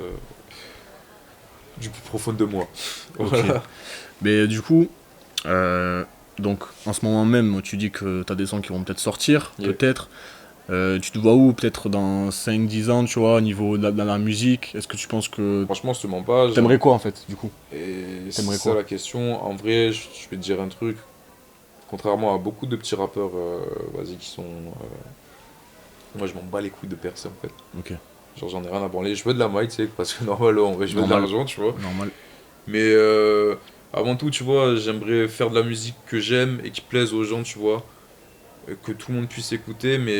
du plus profond de moi. Ok. Voilà. Mais du coup, donc en ce moment même, tu dis que t'as des sons qui vont peut-être sortir, Yeah. peut-être. Tu te vois où peut-être dans 5-10 ans, tu vois, au niveau de la musique? Est-ce que tu penses que... Franchement, je te mens pas. T'aimerais quoi en fait, du coup? Et c'est T'aimerais ça quoi? la question. En vrai, je vais te dire un truc. Contrairement à beaucoup de petits rappeurs, vas-y, qui sont. Moi, je m'en bats les couilles de percer en fait. Ok, Genre, j'en ai rien à branler. Je veux de la maille, tu sais, parce que normal, en vrai, je veux de Normal. l'argent, tu vois. normal. Mais avant tout, tu vois, j'aimerais faire de la musique que j'aime et qui plaise aux gens, tu vois. Que tout le monde puisse écouter, mais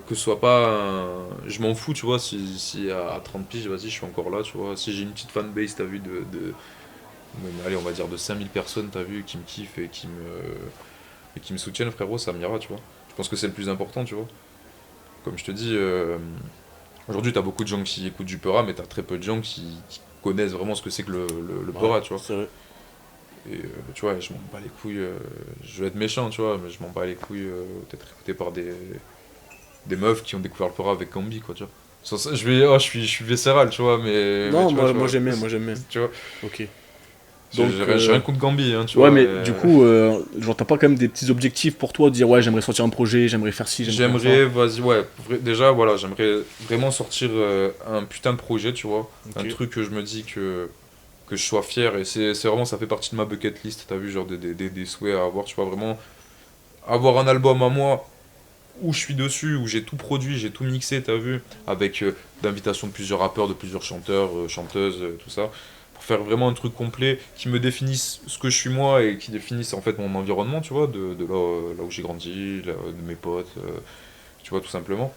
que ce soit pas je m'en fous, tu vois, si à 30 piges, vas-y, je suis encore là, tu vois. Si j'ai une petite fanbase, t'as vu, même, allez, on va dire de 5000 personnes, t'as vu, qui me kiffent et qui me soutiennent, frérot, ça m'ira, tu vois. Je pense que c'est le plus important, tu vois. Comme je te dis, aujourd'hui, t'as beaucoup de gens qui écoutent du Peura, mais t'as très peu de gens qui connaissent vraiment ce que c'est que le Peura, tu vois. C'est vrai. Et tu vois, je m'en bats les couilles, je vais être méchant, tu vois, mais je m'en bats les couilles d'être écouté par des meufs qui ont découvert le Peura avec Gambi, quoi, tu vois. Sans ça, je suis viscéral, tu vois, Non, mais tu vois, moi j'aime bien, moi j'aime bien. tu vois, Ok. j'ai Donc, j'ai rien contre Gambi, hein, tu ouais, vois. mais du coup, genre t'as pas quand même des petits objectifs pour toi, de dire ouais, j'aimerais sortir un projet, j'aimerais faire ci, j'aimerais faire j'aimerais, vas-y, ouais, déjà, voilà, j'aimerais vraiment sortir un putain de projet, tu vois. ça. Un Ok. truc que je me dis que je sois fier, et c'est vraiment, ça fait partie de ma bucket list, t'as vu, genre des souhaits à avoir, tu vois, vraiment. Avoir un album à moi où je suis dessus, où j'ai tout produit, j'ai tout mixé, t'as vu, avec d'invitations de plusieurs rappeurs, de plusieurs chanteurs, chanteuses, tout ça, pour faire vraiment un truc complet qui me définisse ce que je suis moi et qui définisse en fait mon environnement, tu vois, de là où j'ai grandi, de mes potes, tu vois, tout simplement.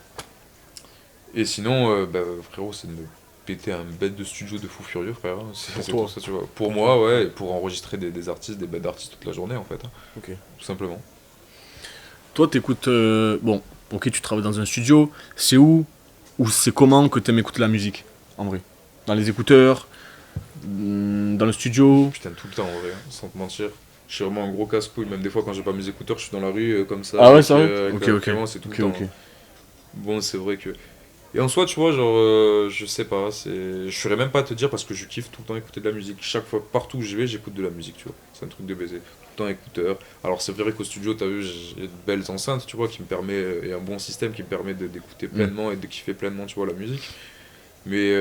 Et sinon, bah, frérot, c'est de me péter un bête de studio de fou furieux, frère, hein. Pour C'est toi. tout ça, tu vois. Pour moi, ouais, et pour enregistrer des artistes, des bêtes d'artistes toute la journée, en fait, hein, Ok. tout simplement. Toi, t'écoutes. Bon, ok, tu travailles dans un studio. C'est où ou c'est comment que t'aimes écouter la musique, en vrai? Dans les écouteurs, dans le studio. Putain, tout le temps en vrai, hein, sans te mentir. Je suis vraiment un gros casse-couille, même des fois quand j'ai pas mes écouteurs, je suis dans la rue comme ça. Ah ouais, avec, ça va. avec Ok, la- ok. vraiment, c'est tout Ok, le temps, ok. hein. Bon, c'est vrai que. Et en soi, tu vois, genre, je sais pas, je saurais même pas te dire parce que je kiffe tout le temps écouter de la musique. Chaque fois, partout où je vais, j'écoute de la musique, tu vois. C'est un truc de baiser. Tout le temps écouteur. Alors, c'est vrai qu'au studio, t'as vu, j'ai de belles enceintes, tu vois, qui me permet, et un bon système qui me permet d'écouter pleinement et de kiffer pleinement, tu vois, la musique. Mais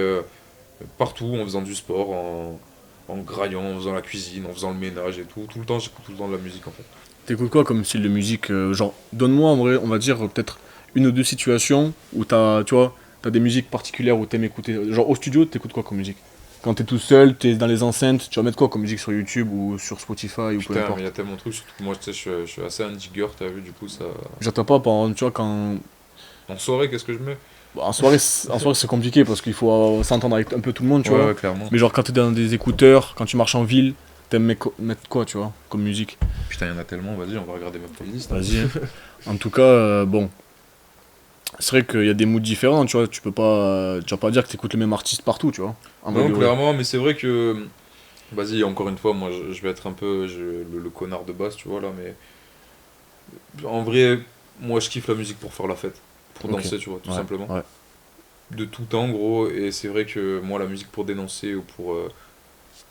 partout, en faisant du sport, en graillant, en faisant la cuisine, en faisant le ménage et tout le temps, j'écoute tout le temps de la musique en fait. T'écoutes quoi comme style de musique? Genre, donne-moi en vrai, on va dire peut-être une ou deux situations où tu vois, t'as des musiques particulières où t'aimes écouter. Genre au studio, t'écoutes quoi comme musique? Quand t'es tout seul, t'es dans les enceintes, tu vas mettre quoi comme musique sur YouTube ou sur Spotify ou peu Putain, mais importe. il y a tellement de trucs, surtout que moi, tu sais, je suis assez un digger, t'as vu, du coup, ça. J'attends pas, par exemple, tu vois, quand. En soirée, qu'est-ce que je mets? Bon, en soirée c'est compliqué parce qu'il faut s'entendre avec un peu tout le monde, tu vois. clairement. Mais genre quand t'es dans des écouteurs, quand tu marches en ville, t'aimes mettre quoi, tu vois, comme musique? Putain, il y en a tellement, vas-y, on va regarder ma playlist. Vas-y. En tout cas, bon. C'est vrai qu'il y a des moods différents, tu vois. Tu vas pas dire que t'écoutes le même artiste partout, tu vois. En vrai, Non, ouais. clairement, mais c'est vrai que. Vas-y, encore une fois, moi, je vais être un peu le connard de base, tu vois, là, mais. En vrai, moi, je kiffe la musique pour faire la fête. Pour Ok. danser, tu vois, tout Ouais, simplement. ouais. De tout temps, gros, et c'est vrai que moi, la musique pour dénoncer ou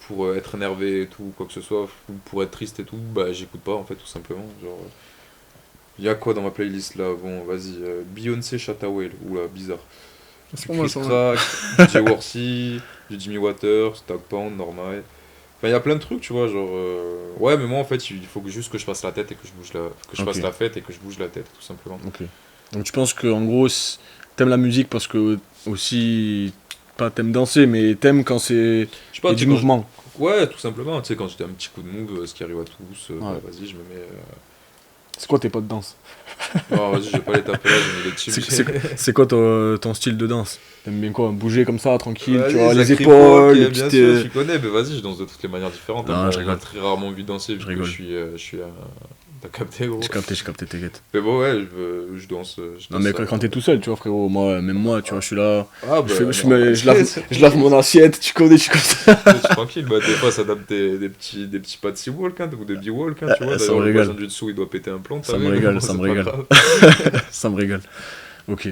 pour être énervé et tout, quoi que ce soit, ou pour être triste et tout, bah j'écoute pas en fait, tout simplement. Genre, y a quoi dans ma playlist là? Bon, vas-y, Beyoncé, Shatta Whale, oula, bizarre. C'est Du pas mal, Chris ça, ouais. Crack, DJ Worsey, du Jimmy Waters, Stock Pound, Normal. Enfin, y a plein de trucs, tu vois, genre. Ouais, mais moi en fait, il faut juste que je fasse la tête et que je bouge que je fasse Ok. la fête et que je bouge la tête, tout simplement. Ok. Donc tu penses que en gros, t'aimes la musique parce que aussi pas t'aimes danser, mais t'aimes quand c'est Je sais pas, il y a tu sais, du mouvement. Ouais, tout simplement. Tu sais, quand j'ai un petit coup de move, ce qui arrive à tous, Ouais. bah, vas-y, je me mets. C'est quoi tes pas de danse? Non, vas-y, j'ai pas les taper là, j'ai mis les teams. C'est quoi ton style de danse? T'aimes bien quoi? Bouger comme ça, tranquille, Vas-y, tu vois, les Zachary épaules, Polk, les bien petites... sûr, tu connais, mais vas-y, je danse de toutes les manières différentes. Non, hein. je On m'a rigole. très rarement vu danser, vu Je que rigole. je suis T'as capté, gros. J'ai capté, t'inquiète. Mais bon, ouais, je danse. Non mais quand t'es tout seul, tu vois frérot, même moi, tu vois, je suis là, Ah, je, bah, fais- je, non, me- je lave mon assiette, tu connais, je suis comme ça. t'es tranquille, bah, des fois ça donne des petits pas de sea walk hein, ou des b-walk, hein, tu vois. Ça D'ailleurs, me le régale. voisin du dessous il doit péter un plomb, Ça t'as me vu, régale, bon, ça c'est me pas régale. grave. Ça me régale. Ok.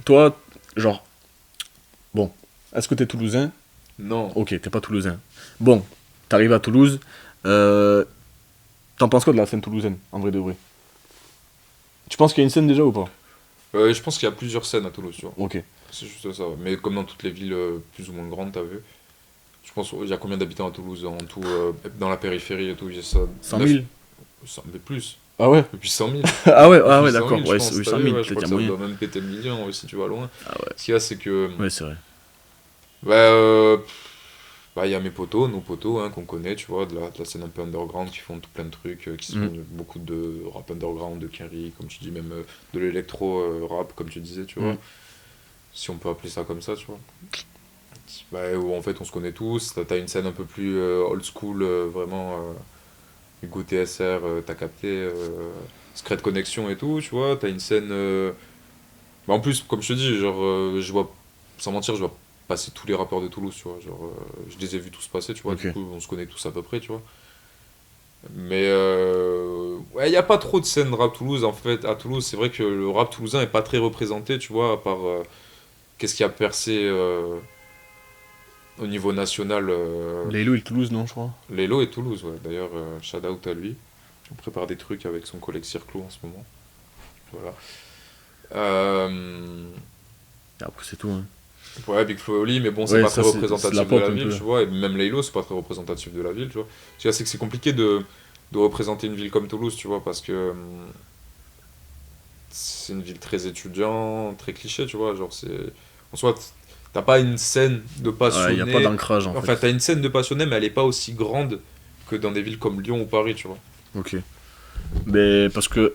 Toi, genre, bon, est-ce que t'es toulousain? Non, Ok, t'es pas toulousain. Bon, t'arrives à Toulouse, t'en penses quoi de la scène toulousaine, en vrai de vrai? Tu penses qu'il y a une scène déjà ou pas? je pense qu'il y a plusieurs scènes à Toulouse, tu vois. Ok. C'est juste ça. Mais comme dans toutes les villes plus ou moins grandes, t'as vu. Je pense il y a combien d'habitants à Toulouse en tout, dans la périphérie et tout, il y a ça. 100 000? 100 mais plus. Ah ouais? Depuis 100 000. Ah ouais, Depuis 100 000, d'accord. je Ouais, pense, oui, t'as 100 vu, 000, ouais, je peut-être crois qu'il y que a ça moyen. doit même péter le million aussi, tu vas loin. Ah ouais. Ce qu'il y a, c'est que. Ouais, c'est vrai. Il y a mes potos, nos potos hein, qu'on connaît, tu vois, de la scène un peu underground, qui font tout plein de trucs, qui se font beaucoup de rap underground, de carry, comme tu dis, même de l'électro-rap, comme tu disais, tu vois. Si on peut appeler ça comme ça, tu vois. Où en fait on se connaît tous, t'as une scène un peu plus old school, vraiment Hugo TSR, t'as capté, Secret Connection et tout, tu vois, t'as une scène. En plus, comme je te dis, genre, je vois, sans mentir, je vois passer tous les rappeurs de Toulouse, tu vois, genre, je les ai vus tous passer, tu vois, Ok. du coup on se connaît tous à peu près, tu vois. Mais ouais, il n'y a pas trop de scène rap Toulouse en fait. À Toulouse, c'est vrai que le rap toulousain est pas très représenté, tu vois, à part qu'est-ce qui a percé au niveau national. Lélo et Toulouse, non, je crois. Lélo et Toulouse, ouais. D'ailleurs, shout out à lui. On prépare des trucs avec son collègue Circlo en ce moment. Voilà. Et après, c'est tout. Hein. Ouais, Big Flo et Oli, mais bon, c'est Ouais, pas ça, très c'est représentatif la de pop la un ville, peu. tu vois. Et même Lélo, c'est pas très représentatif de la ville, tu vois. Ce qu'il y a, c'est que c'est compliqué de représenter une ville comme Toulouse, tu vois, parce que c'est une ville très étudiant, très cliché, tu vois. Genre, c'est. En soi, t'as pas une scène de Ouais, passionnés. il n'y a pas d'ancrage en Enfin, fait. t'as une scène de passionnés, mais elle est pas aussi grande que dans des villes comme Lyon ou Paris, tu vois. Ok. Mais parce que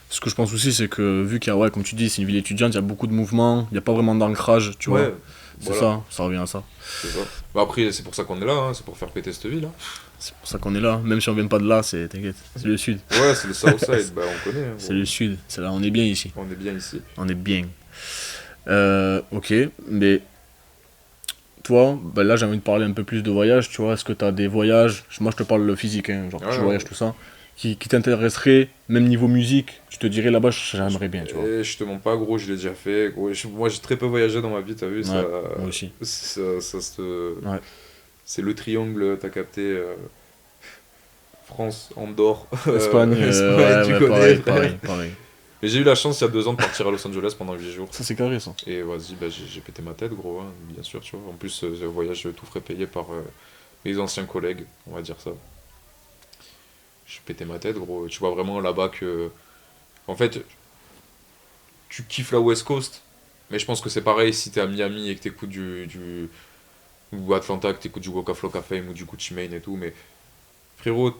ce que je pense aussi, c'est que vu qu'il y a, ouais, comme tu dis, c'est une ville étudiante, il y a beaucoup de mouvements, il n'y a pas vraiment d'ancrage, tu vois. C'est voilà, ça revient à ça. c'est ça. Après, c'est pour ça qu'on est là, hein, c'est pour faire péter cette ville. Hein. C'est pour ça qu'on est là. Même si on vient pas de là, t'inquiète, c'est le sud. Ouais, c'est le Southside, on connaît. Hein, C'est le sud, c'est là, on est bien ici. On est bien ici. On est bien. Ok, mais toi, bah là j'ai envie de parler un peu plus de voyage, tu vois. Est-ce que tu as des voyages, moi je te parle le physique, hein, genre Ouais, tu ouais. voyages tout ça, qui t'intéresseraient, même niveau musique, je te dirais là-bas, j'aimerais bien, tu vois. Et je te mens pas, gros, je l'ai déjà fait. Gros, moi, j'ai très peu voyagé dans ma vie, t'as vu, Ouais, moi aussi. Ouais. C'est le triangle, t'as capté. France, Andorre, Espagne, Espagne, tu ouais, connais. pareil. Mais j'ai eu la chance il y a 2 ans de partir à Los Angeles pendant 8 jours. Ça c'est carré ça. Et vas-y, j'ai pété ma tête, gros, hein, bien sûr, tu vois. En plus, c'est un voyage tout frais payé par mes anciens collègues, on va dire ça. J'ai pété ma tête, gros. Tu vois vraiment là-bas que. En fait, tu kiffes la West Coast, mais je pense que c'est pareil si t'es à Miami et que t'écoutes ou Atlanta, que t'écoutes du Waka Flocka Fame ou du Gucci Mane et tout, mais frérot,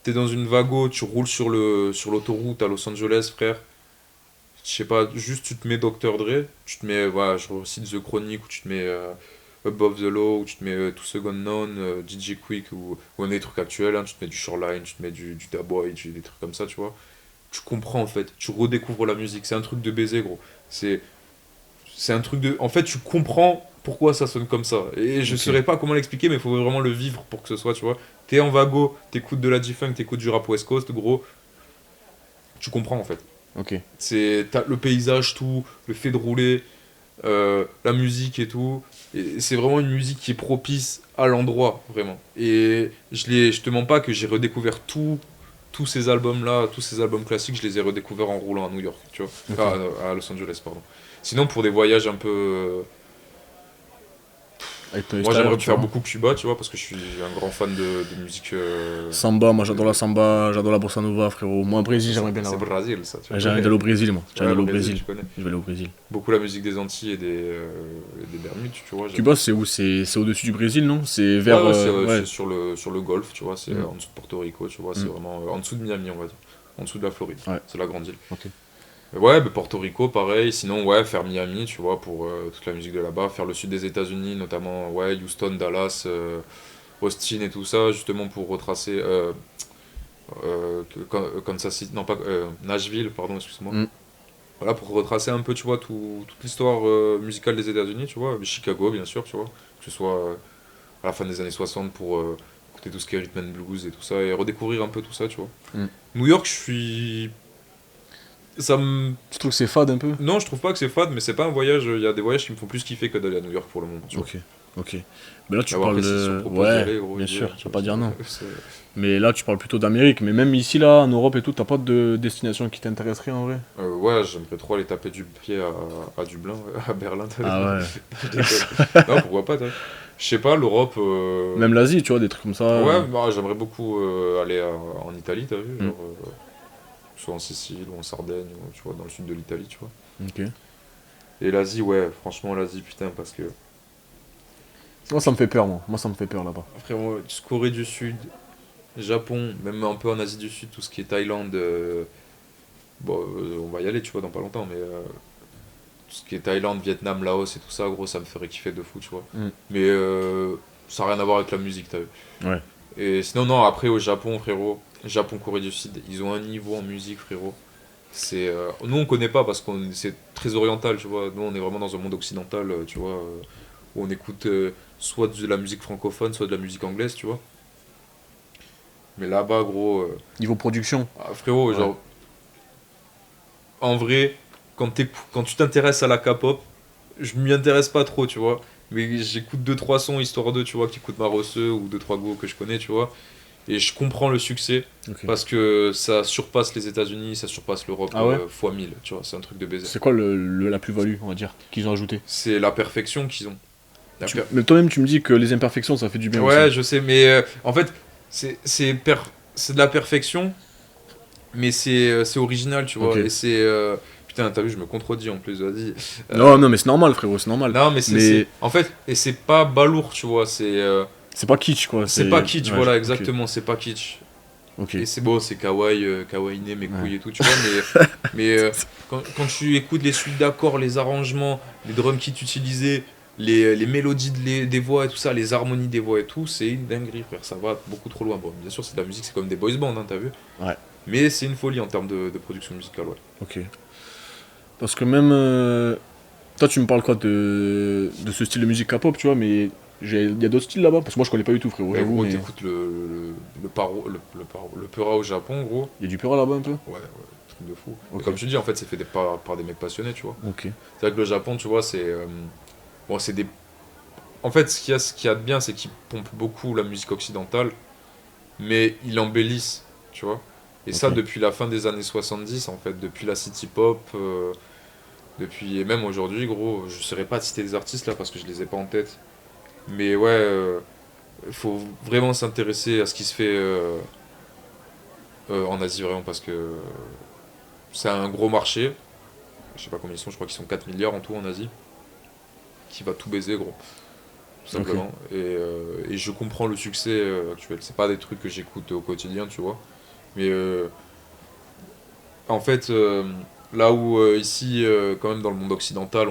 t'es dans une wago, tu roules sur l'autoroute à Los Angeles, frère. Je sais pas, juste tu te mets Dr. Dre, tu te mets, voilà, je recite The Chronic, ou tu te mets Above the Law, ou tu te mets Two Second None, DJ Quick, ou des trucs actuels, hein, tu te mets du Shoreline, tu te mets du Da Boy, des trucs comme ça, tu vois. Tu comprends en fait, tu redécouvres la musique, c'est un truc de baiser, gros. C'est un truc de. En fait, tu comprends pourquoi ça sonne comme ça. Et je saurais pas comment l'expliquer, mais il faut vraiment le vivre pour que ce soit, tu vois. T'es en wago, t'écoutes de la G-Funk, t'écoutes du rap West Coast, gros. Tu comprends en fait. Ok. T'as le paysage, tout, le fait de rouler, la musique et tout. Et c'est vraiment une musique qui est propice à l'endroit, vraiment. Et je te mens pas que j'ai redécouvert tous ces albums-là, tous ces albums classiques, je les ai redécouverts en roulant à New York, tu vois. Ok. À Los Angeles, pardon. Sinon, pour des voyages un peu. Moi, j'aimerais faire beaucoup Cuba, tu vois, parce que je suis un grand fan de musique. Samba, moi j'adore la samba, j'adore la bossa nova, frérot. Moi, au Brésil, j'aimerais bien C'est l'avoir. Brésil, ça. Tu vois. J'aimerais aller au Brésil, moi. J'aimerais aller au Brésil. je connais. Je vais aller au Brésil. Beaucoup la musique des Antilles et des Bermudes, tu vois. Cuba, c'est où? C'est au-dessus du Brésil, non? C'est vers. C'est sur le golfe, tu vois, c'est en dessous de Porto Rico, tu vois, c'est vraiment en dessous de Miami, on va dire. En dessous de la Floride. Ouais. C'est la grande île. Ok. Ouais, mais Porto Rico, pareil. Sinon, ouais, faire Miami, tu vois, pour toute la musique de là-bas. Faire le sud des États-Unis, notamment, ouais, Houston, Dallas, Austin et tout ça, justement pour retracer Kansas City, non pas Nashville, pardon, excuse-moi. Voilà, pour retracer un peu, tu vois, toute l'histoire musicale des États-Unis, tu vois. Chicago, bien sûr, tu vois. Que ce soit à la fin des années 60 pour écouter tout ce qui est rhythm and blues et tout ça, et redécouvrir un peu tout ça, tu vois. New York, je suis. Tu trouves que c'est fade un peu? Non, je trouve pas que c'est fade, mais c'est pas un voyage. Il y a des voyages qui me font plus kiffer que d'aller à New York pour le moment. Tu vois. Ok. Mais là, tu Après, parles si de. on propose Ouais, d'y aller, gros, bien y sûr, aller, je vais pas dire non. c'est- Mais là, tu parles plutôt d'Amérique. Mais même ici, là, en Europe et tout, t'as pas de destination qui t'intéresserait en vrai? Ouais, j'aimerais trop aller taper du pied à Dublin, à Berlin. Ah ouais. Je déconne. Non, pourquoi pas, toi. Je sais pas, l'Europe. Même l'Asie, tu vois, des trucs comme ça. Ouais, bah, j'aimerais beaucoup aller en Italie, t'as vu, genre, soit en Sicile ou en Sardaigne, ou, tu vois, dans le sud de l'Italie, tu vois. Ok. Et l'Asie, ouais, franchement, l'Asie, putain, parce que. Moi, ça me fait peur, moi. Moi, ça me fait peur là-bas. Frérot, Corée du Sud, Japon, même un peu en Asie du Sud, tout ce qui est Thaïlande, bon, on va y aller, tu vois, dans pas longtemps, mais tout ce qui est Thaïlande, Vietnam, Laos et tout ça, gros, ça me ferait kiffer de fou, tu vois. Mais ça n'a rien à voir avec la musique, t'as vu. Ouais. Et sinon, non, après au Japon, frérot, Japon, Corée du Sud, ils ont un niveau en musique, frérot. C'est, nous, on connaît pas parce que c'est très oriental, tu vois. Nous, on est vraiment dans un monde occidental, tu vois, où on écoute soit de la musique francophone, soit de la musique anglaise, tu vois. Mais là-bas, gros, Niveau production. frérot, Ouais. genre, en vrai, quand tu t'intéresses à la K-pop, je m'y intéresse pas trop, tu vois. Mais j'écoute 2-3 sons, histoire de, tu vois, qui écoutent Marosseux ou 2-3 go que je connais, tu vois. Et je comprends le succès Ok. parce que ça surpasse les États-Unis, ça surpasse l'Europe Ah ouais fois 1000, tu vois. C'est un truc de baiser. C'est quoi la plus-value, on va dire, qu'ils ont ajouté? C'est la perfection qu'ils ont. Mais toi-même, tu me dis que les imperfections, ça fait du bien Ouais, aussi. je sais, mais en fait, c'est de la perfection, mais c'est original, tu vois. Ok. Et c'est. Putain, t'as vu, je me contredis en plus, vas-y. Non, mais c'est normal, frérot, c'est normal. Non, mais Mais- en fait, et c'est pas balourd, tu vois. C'est pas kitsch, quoi. C'est pas kitsch, ouais, voilà, ok. exactement, c'est pas kitsch. Ok. Et c'est beau, c'est kawaii, kawaii né, mes Ouais. couilles et tout, tu vois. Mais quand tu écoutes les suites d'accords, les arrangements, les drum kits utilisés, les mélodies des voix et tout ça, les harmonies des voix et tout, c'est une dinguerie, frère. Ça va beaucoup trop loin. Bon, bien sûr, c'est de la musique, c'est comme des boys bands, hein, t'as vu. Ouais. Mais c'est une folie en termes de production musicale, ouais. Ok. Parce que même. Toi, tu me parles quoi de ce style de musique K-pop, tu vois, mais il y a d'autres styles là-bas? Parce que moi, je connais pas du tout, frérot. Ouais, J'avoue, gros, mais t'écoutes le Peura au Japon, gros. il y a du peur là-bas un peu? Ouais, truc de fou. Ok. Et comme je te dis, en fait, c'est fait par des mecs passionnés, tu vois. Ok. C'est vrai que le Japon, tu vois, c'est. Bon, c'est des. En fait, ce qu'il y a de bien, c'est qu'ils pompent beaucoup la musique occidentale, mais ils l'embellissent, tu vois. Et ça, Ok. depuis la fin des années 70, en fait, depuis la city pop, depuis. Et même aujourd'hui, gros, je ne saurais pas te citer des artistes là parce que je les ai pas en tête. Mais ouais, il faut vraiment s'intéresser à ce qui se fait en Asie, vraiment, parce que c'est un gros marché. Je sais pas combien ils sont, je crois qu'ils sont 4 milliards en tout en Asie. Qui va tout baiser, gros. Tout simplement. Et je comprends le succès actuel. C'est pas des trucs que j'écoute au quotidien, tu vois. Mais en fait, là où ici, quand même dans le monde occidental,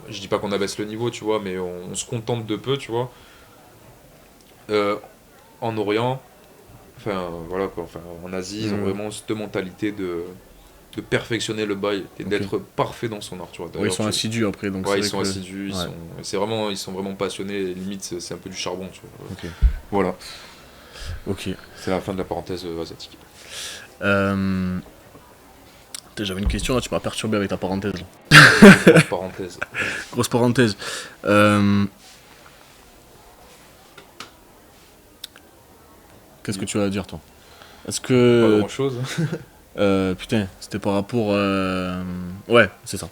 je dis pas qu'on abaisse le niveau, tu vois, mais on se contente de peu, tu vois. En Orient, enfin voilà quoi, enfin, en Asie, ils ont vraiment cette mentalité de perfectionner le bail et d'être parfait dans son art, tu vois. Ouais, ils sont assidus après, donc Ouais, c'est ils vrai sont que- assidus, ils sont vraiment passionnés, et limite c'est un peu du charbon, tu vois. Ok. Voilà, Ok. c'est la fin de la parenthèse asiatique. Putain, j'avais une question là, tu m'as perturbé avec ta parenthèse. Là. Grosse parenthèse. Grosse parenthèse. Qu'est-ce que tu as à dire, toi? Est-ce Pas que. grand chose. Putain, c'était par rapport. Ouais, c'est ça.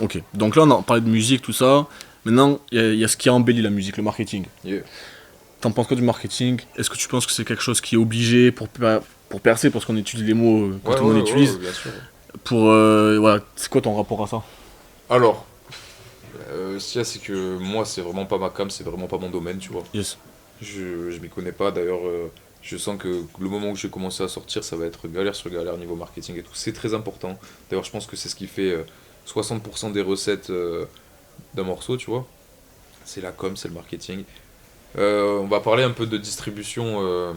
Ok. Donc là, on a parlé de musique, tout ça. Maintenant, il y a ce qui embellit la musique, le marketing. Yeah. T'en penses quoi du marketing? Est-ce que tu penses que c'est quelque chose qui est obligé pour percer, parce qu'on étudie les mots que Ouais, tout le monde utilise? bien sûr. Voilà, c'est quoi ton rapport à ça? Alors, ce qu'il y a, c'est que moi, c'est vraiment pas ma cam, c'est vraiment pas mon domaine, tu vois. Yes. Je m'y connais pas, d'ailleurs, je sens que le moment où j'ai commencé à sortir, ça va être galère sur galère niveau marketing et tout. C'est très important. D'ailleurs, je pense que c'est ce qui fait 60% des recettes d'un morceau, tu vois. C'est la com, c'est le marketing. On va parler un peu de distribution.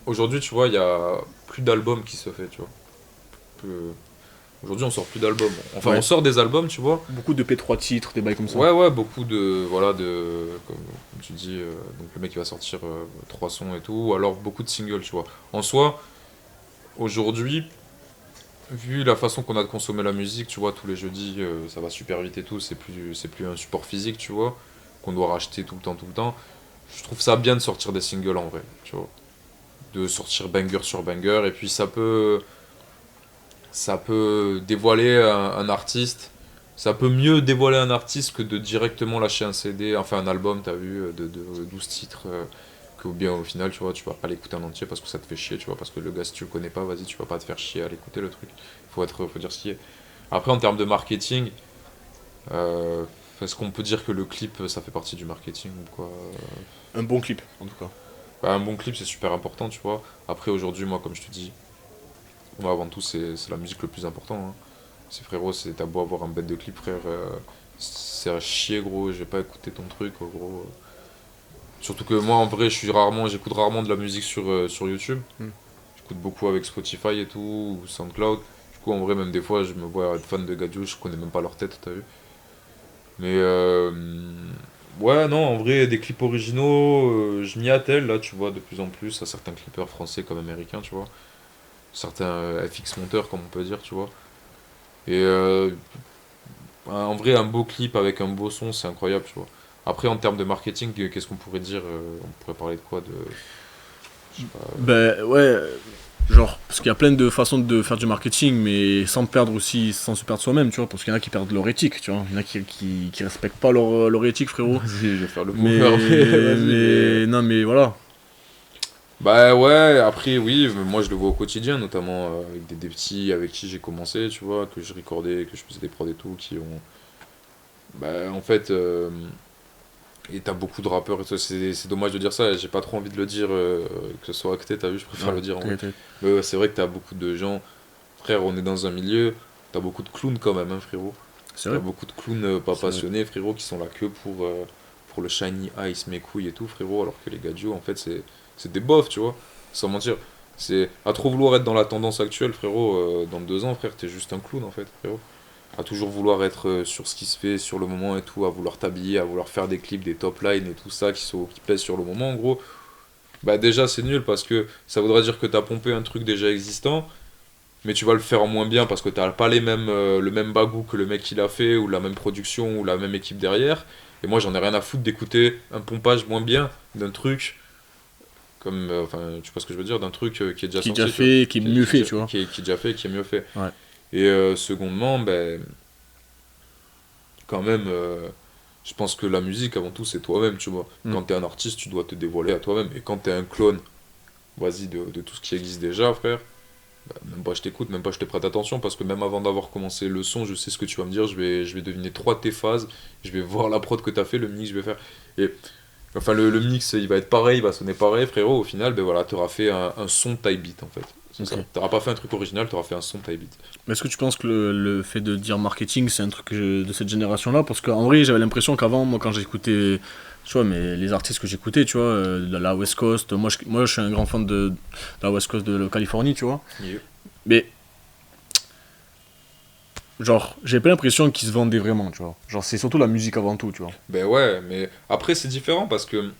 Aujourd'hui, tu vois, il y a plus d'albums qui se fait, tu vois. Peu- Aujourd'hui, on sort plus d'albums. Enfin, Ouais. on sort des albums, tu vois. Beaucoup de P3 titres, des bails comme ça. Ouais, beaucoup de. Voilà, comme tu dis, donc le mec il va sortir 3 sons et tout. Ou alors beaucoup de singles, tu vois. En soi, aujourd'hui, vu la façon qu'on a de consommer la musique, tu vois, tous les jeudis, ça va super vite et tout. C'est plus un support physique, tu vois, qu'on doit racheter tout le temps, tout le temps. Je trouve ça bien de sortir des singles en vrai, tu vois. De sortir banger sur banger. Et puis ça peut dévoiler un artiste. Ça peut mieux dévoiler un artiste que de directement lâcher un CD, enfin un album, t'as vu, de 12 titres, que ou bien au final, tu vois, tu vas pas l'écouter en entier parce que ça te fait chier, tu vois, parce que le gars, si tu le connais pas, vas-y, tu vas pas te faire chier à l'écouter le truc. Faut dire ce qui est. Après, en termes de marketing, euh, est-ce qu'on peut dire que le clip, ça fait partie du marketing ou quoi? Un bon clip, en tout cas. Bah, un bon clip, c'est super important, tu vois. Après, aujourd'hui, moi, comme je te dis, moi, avant tout, c'est la musique le plus important, hein. C'est frérot, t'as beau avoir un bête de clip, frère, c'est à chier, gros, j'ai pas écouté ton truc, gros. Surtout que moi, en vrai, j'écoute rarement de la musique sur YouTube. Hmm. J'écoute beaucoup avec Spotify et tout, ou SoundCloud. Du coup, en vrai, même des fois, je me vois être fan de Gadjo, je connais même pas leur tête, t'as vu. Mais, ouais, non, en vrai, des clips originaux, je m'y attelle, là, tu vois, de plus en plus, à certains clippers français comme américains, tu vois. Certains FX monteurs, comme on peut dire, tu vois. Et en vrai, un beau clip avec un beau son, c'est incroyable, tu vois. Après, en termes de marketing, qu'est-ce qu'on pourrait dire? On pourrait parler de quoi? Je sais pas. Ben ouais, genre, parce qu'il y a plein de façons de faire du marketing, mais sans se perdre soi-même, tu vois, parce qu'il y en a qui perdent leur éthique, tu vois. Il y en a qui respectent pas leur éthique, frérot. Vas-y, je vais faire le Mais, boomer, mais vas-y. non, mais voilà. Bah ouais, après, oui, moi je le vois au quotidien, notamment avec des petits avec qui j'ai commencé, tu vois, que je recordais, que je faisais des prods et tout, qui ont. Bah en fait. Et t'as beaucoup de rappeurs et tout, c'est dommage de dire ça, j'ai pas trop envie de le dire, que ce soit acté, t'as vu, je préfère le dire en vrai. T'inquiète. Mais ouais, c'est vrai que t'as beaucoup de gens, frère, on est dans un milieu, t'as beaucoup de clowns quand même, hein, frérot. C'est T'as vrai. beaucoup de clowns pas C'est vrai. passionnés, frérot, qui sont là que pour le shiny ice, mes couilles et tout, frérot, alors que les gadgets, en fait, c'est des bofs, tu vois, sans mentir. C'est à trop vouloir être dans la tendance actuelle, frérot, dans 2 ans, frère, t'es juste un clown, en fait, frérot. À toujours vouloir être sur ce qui se fait sur le moment et tout, à vouloir t'habiller, à vouloir faire des clips, des top lines et tout ça qui plaisent sur le moment, en gros. Bah déjà c'est nul parce que ça voudrait dire que t'as pompé un truc déjà existant, mais tu vas le faire en moins bien parce que t'as pas le même bagou que le mec qui l'a fait, ou la même production, ou la même équipe derrière. Et moi j'en ai rien à foutre d'écouter un pompage moins bien d'un truc comme, enfin tu vois ce que je veux dire, d'un truc qui est déjà Qui est sorti, déjà tu vois. fait, qui est mieux fait, tu vois. Qui est déjà fait, qui est mieux fait. Ouais. Et secondement, ben quand même, je pense que la musique, avant tout, c'est toi-même, tu vois. Mm. Quand t'es un artiste, tu dois te dévoiler à toi-même. Et quand t'es un clone, vas-y, de tout ce qui existe déjà, frère, bah, même pas je t'écoute, même pas je te prête attention, parce que même avant d'avoir commencé le son, je sais ce que tu vas me dire, je vais deviner 3 de tes phases, je vais voir la prod que t'as fait, le mix, je vais faire. Et, enfin, le mix, il va être pareil, il va sonner pareil, frérot. Au final, ben voilà, t'auras fait un son type beat, en fait. C'est Ok. ça. T'auras pas fait un truc original, t'auras fait un son type beat. Mais est-ce que tu penses que le fait de dire marketing, c'est un truc de cette génération-là? Parce qu'en vrai, j'avais l'impression qu'avant, moi, quand j'écoutais, tu vois, mais les artistes que j'écoutais, tu vois, de la West Coast, moi, je suis un grand fan de la West Coast de la Californie, tu vois. Yeah. Mais, genre, j'ai pas l'impression qu'ils se vendaient vraiment, tu vois. Genre, c'est surtout la musique avant tout, tu vois. Ben ouais, mais après c'est différent parce que,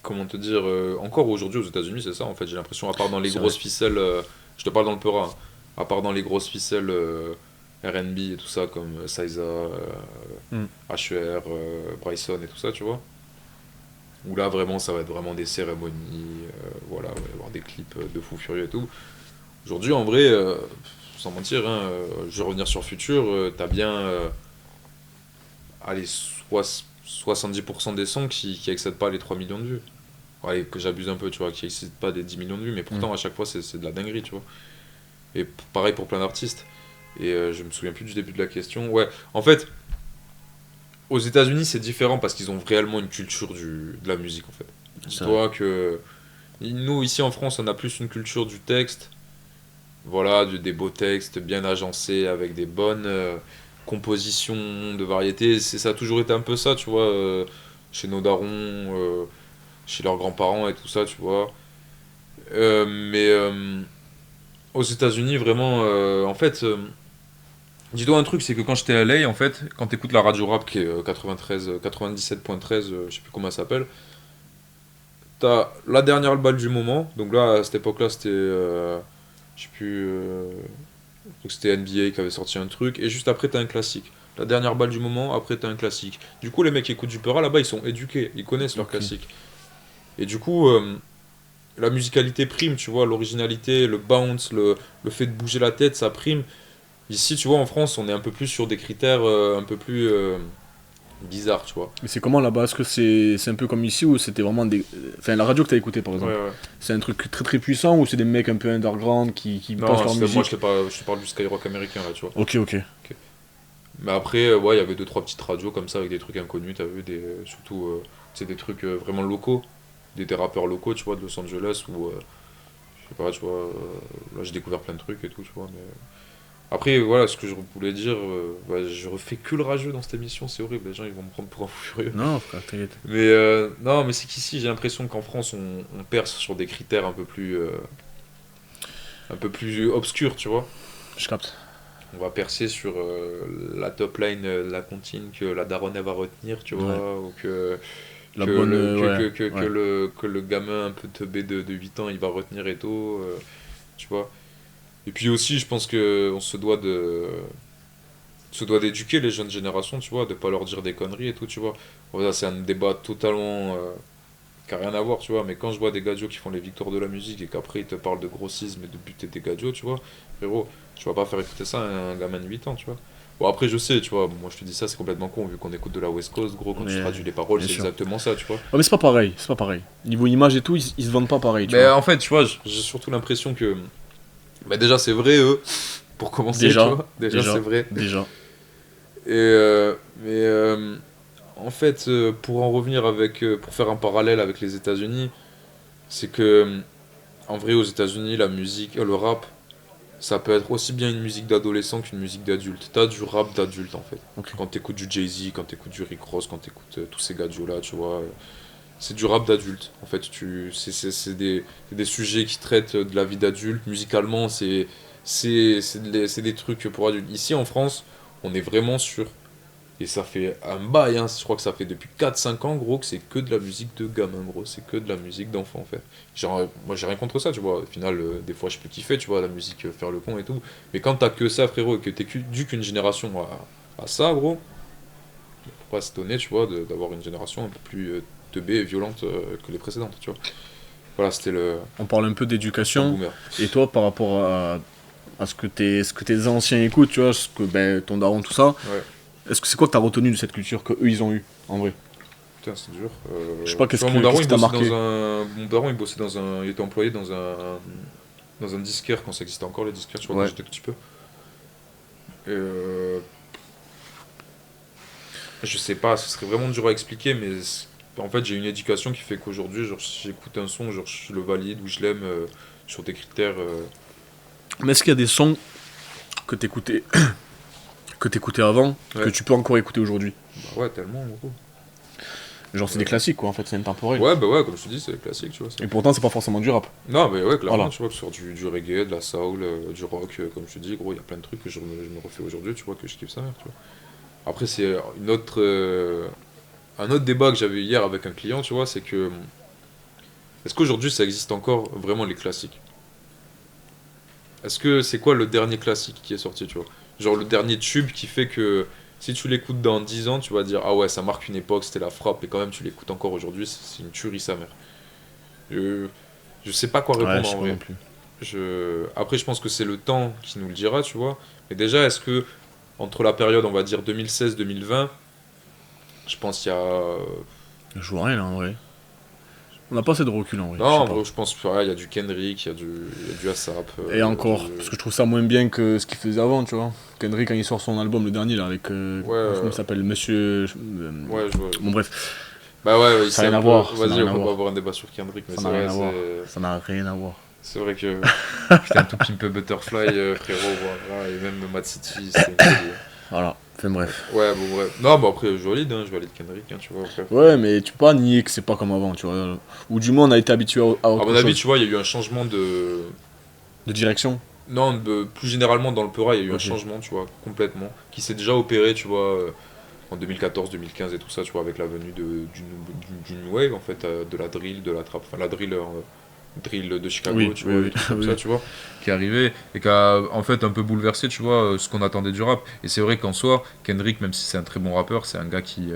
comment te dire, encore aujourd'hui aux États-Unis c'est ça en fait, j'ai l'impression, à part dans les C'est grosses vrai. ficelles, je te parle dans le Peura, hein, à part dans les grosses ficelles R&B et tout ça comme Saiza, Mm. HER, Bryson et tout ça, tu vois, où là vraiment ça va être vraiment des cérémonies, voilà, il va y avoir des clips de fous furieux et tout. Aujourd'hui en vrai, sans mentir, hein, je vais revenir sur Future, t'as bien allez, 70% des sons qui excèdent pas les 3 millions de vues. Ouais, que j'abuse un peu, tu vois, qui excèdent pas des 10 millions de vues, mais pourtant à chaque fois c'est de la dinguerie, tu vois. Et pareil pour plein d'artistes. Et je me souviens plus du début de la question. Ouais, en fait, aux États-Unis c'est différent parce qu'ils ont réellement une culture de la musique en fait. Dis-toi que nous ici en France on a plus une culture du texte. Voilà, des beaux textes bien agencés avec des bonnes compositions de variétés. Ça a toujours été un peu ça, tu vois, chez nos darons, chez leurs grands-parents et tout ça, tu vois. Mais aux États-Unis, vraiment, en fait, dis-toi un truc, c'est que quand j'étais à LA, en fait, quand t'écoutes la radio rap qui est 97.13, je sais plus comment ça s'appelle, t'as la dernière balle du moment. Donc là, à cette époque-là, c'était. Je sais plus. Je crois que c'était NBA qui avait sorti un truc. Et juste après, t'as un classique. La dernière balle du moment, après, t'as un classique. Du coup, les mecs qui écoutent du Peura, là-bas, ils sont éduqués. Ils connaissent leur classique. Et du coup, la musicalité prime, tu vois. L'originalité, le bounce, le fait de bouger la tête, ça prime. Ici, tu vois, en France, on est un peu plus sur des critères un peu plus bizarres, tu vois. Mais c'est comment là-bas? Est-ce que c'est un peu comme ici ou c'était vraiment des. Enfin, la radio que t'as écouté par exemple, Ouais. c'est un truc très très puissant ou c'est des mecs un peu underground qui passent leur musique? Moi, je te parle du Skyrock américain, là, tu vois. Ok. Mais après, ouais, il y avait 2-3 petites radios comme ça avec des trucs inconnus, t'as vu, surtout, tu sais, des trucs vraiment locaux, des rappeurs locaux, tu vois, de Los Angeles, où, je sais pas, tu vois, là j'ai découvert plein de trucs et tout, tu vois, mais... Après, voilà, ce que je voulais dire, je refais que le rageux dans cette émission, c'est horrible, les gens ils vont me prendre pour un fou furieux. Non, frère, t'inquiète. Mais non, mais c'est qu'ici, j'ai l'impression qu'en France, on perce sur des critères un peu plus obscurs, tu vois. Je capte. On va percer sur la top line, la comptine que la daronne elle va retenir, tu vois, ou que La bonne. que le gamin un peu teubé de 8 ans il va retenir et tout, tu vois. Et puis aussi, je pense que on se doit d'éduquer les jeunes générations, tu vois, de pas leur dire des conneries et tout, tu vois. Voilà, c'est un débat totalement qui a rien à voir, tu vois, mais quand je vois des gadgets qui font les victoires de la musique et qu'après ils te parlent de grossisme et de buter des gadgets, tu vois, frérot, tu vas pas faire écouter ça à un gamin de 8 ans, tu vois. Bon, après, je sais, tu vois, moi je te dis ça, c'est complètement con, vu qu'on écoute de la West Coast, gros, quand tu traduis les paroles, c'est exactement ça, tu vois. Ouais, mais c'est pas pareil. Niveau image et tout, ils se vendent pas pareil, tu Mais vois. en fait, tu vois, j'ai surtout l'impression que. Bah, déjà, c'est vrai, eux, pour commencer, Déjà, tu vois. Déjà, c'est vrai. Déjà. Mais en fait, pour en revenir pour faire un parallèle avec les États-Unis, c'est que en vrai aux États-Unis la musique, le rap, ça peut être aussi bien une musique d'adolescent qu'une musique d'adulte. T'as du rap d'adulte en fait. Ok. Quand t'écoutes du Jay-Z, quand t'écoutes du Rick Ross, quand t'écoutes tous ces gadgets là, tu vois, c'est du rap d'adulte. En fait, c'est des sujets qui traitent de la vie d'adulte. Musicalement, c'est des trucs pour adultes. Ici en France, on est vraiment sur. Et ça fait un bail, hein. Je crois que ça fait depuis 4-5 ans, gros, que c'est que de la musique de gamin, gros. C'est que de la musique d'enfant, en fait. Genre, moi, j'ai rien contre ça, tu vois. Au final, des fois, je peux kiffer, tu vois, la musique, faire le con et tout. Mais quand t'as que ça, frérot, et que t'es dû qu'une génération à ça, gros, faut pas s'étonner, tu vois, d'avoir une génération un peu plus teubée et violente que les précédentes, tu vois. Voilà, c'était On parle un peu le d'éducation. boomer. Et toi, par rapport à ce que tes anciens écoutent, tu vois, ce que ton daron, tout ça, Ouais. est-ce que c'est quoi que t'as retenu de cette culture que eux ils ont eu en vrai? Putain, c'est dur. Je sais pas, qu'est-ce tu vois, que- mon daron, qu'est-ce il qui t'a bossait marqué? Mon daron, il bossait il était employé dans un disquaire quand ça existait encore, les disquaires, tu vois, Ouais. quand j'étais petit peu. Et je sais pas, ce serait vraiment dur à expliquer, mais en fait, j'ai une éducation qui fait qu'aujourd'hui, genre, si j'écoute un son, genre, je le valide ou je l'aime sur des critères. Mais est-ce qu'il y a des sons que t'écoutais que t'écoutais avant, Ouais. que tu peux encore écouter aujourd'hui? Bah ouais, tellement, gros. Genre c'est des classiques quoi, en fait, c'est intemporel. Ouais, bah ouais, comme je te dis, c'est classique, tu vois. Et pourtant c'est pas forcément du rap. Non, mais ouais, clairement, Voilà. tu vois, que sur du reggae, de la soul, du rock, comme je te dis, gros, il y a plein de trucs que je me refais aujourd'hui, tu vois, que je kiffe sa mère, tu vois. Après, c'est un autre débat que j'avais eu hier avec un client, tu vois, c'est que. Est-ce qu'aujourd'hui ça existe encore vraiment les classiques? Est-ce que c'est quoi le dernier classique qui est sorti, tu vois? Genre le dernier tube qui fait que si tu l'écoutes dans 10 ans, tu vas dire ah ouais, ça marque une époque, c'était la frappe, et quand même tu l'écoutes encore aujourd'hui, c'est une tuerie sa mère. Je sais pas quoi répondre Ouais, je sais en pas vrai. non plus. Après, je pense que c'est le temps qui nous le dira, tu vois. Mais déjà, est-ce que entre la période, on va dire 2016-2020, Je pense qu'il y a. Je vois rien là en vrai. On n'a pas assez de recul en vrai. Non, je sais en pas. vrai, je pense qu'il y a du Kendrick, il y a du ASAP. Et encore, parce que je trouve ça moins bien que ce qu'il faisait avant, tu vois. Kendrick, quand il sort son album, le dernier, là, avec. Ouais, Comment il s'appelle Monsieur. ouais, je vois. Bon, bref, Bah ouais, Ça n'a rien à voir, ça n'a Vas-y, rien on à peut pas voir. avoir un débat sur Kendrick, mais Ça c'est n'a rien vrai, à voir. Ça n'a rien à voir. c'est vrai que. Putain, tout Pimp a Butterfly, frérot, voilà, et même Mad City, c'est une folie. Voilà, enfin bref. Ouais, bon, bref. Non, bah après, je valide Kendrick, hein, tu vois. Après. Ouais, mais tu peux pas nier que c'est pas comme avant, tu vois. Ou du moins, on a été habitué à À autre mon avis, chose. tu vois, il y a eu un changement de. De direction. Non, plus généralement dans le Peura, il y a eu un Ok. changement, tu vois, complètement, qui s'est déjà opéré, tu vois, en 2014, 2015 et tout ça, tu vois, avec la venue du New Wave, en fait, de la drill, de la trap, enfin la drill de Chicago, Oui, tu oui, vois, oui, des trucs comme oui. ça, tu vois, qui est arrivé et qui a, en fait, un peu bouleversé, tu vois, ce qu'on attendait du rap. Et c'est vrai qu'en soi, Kendrick, même si c'est un très bon rappeur, c'est un gars qui...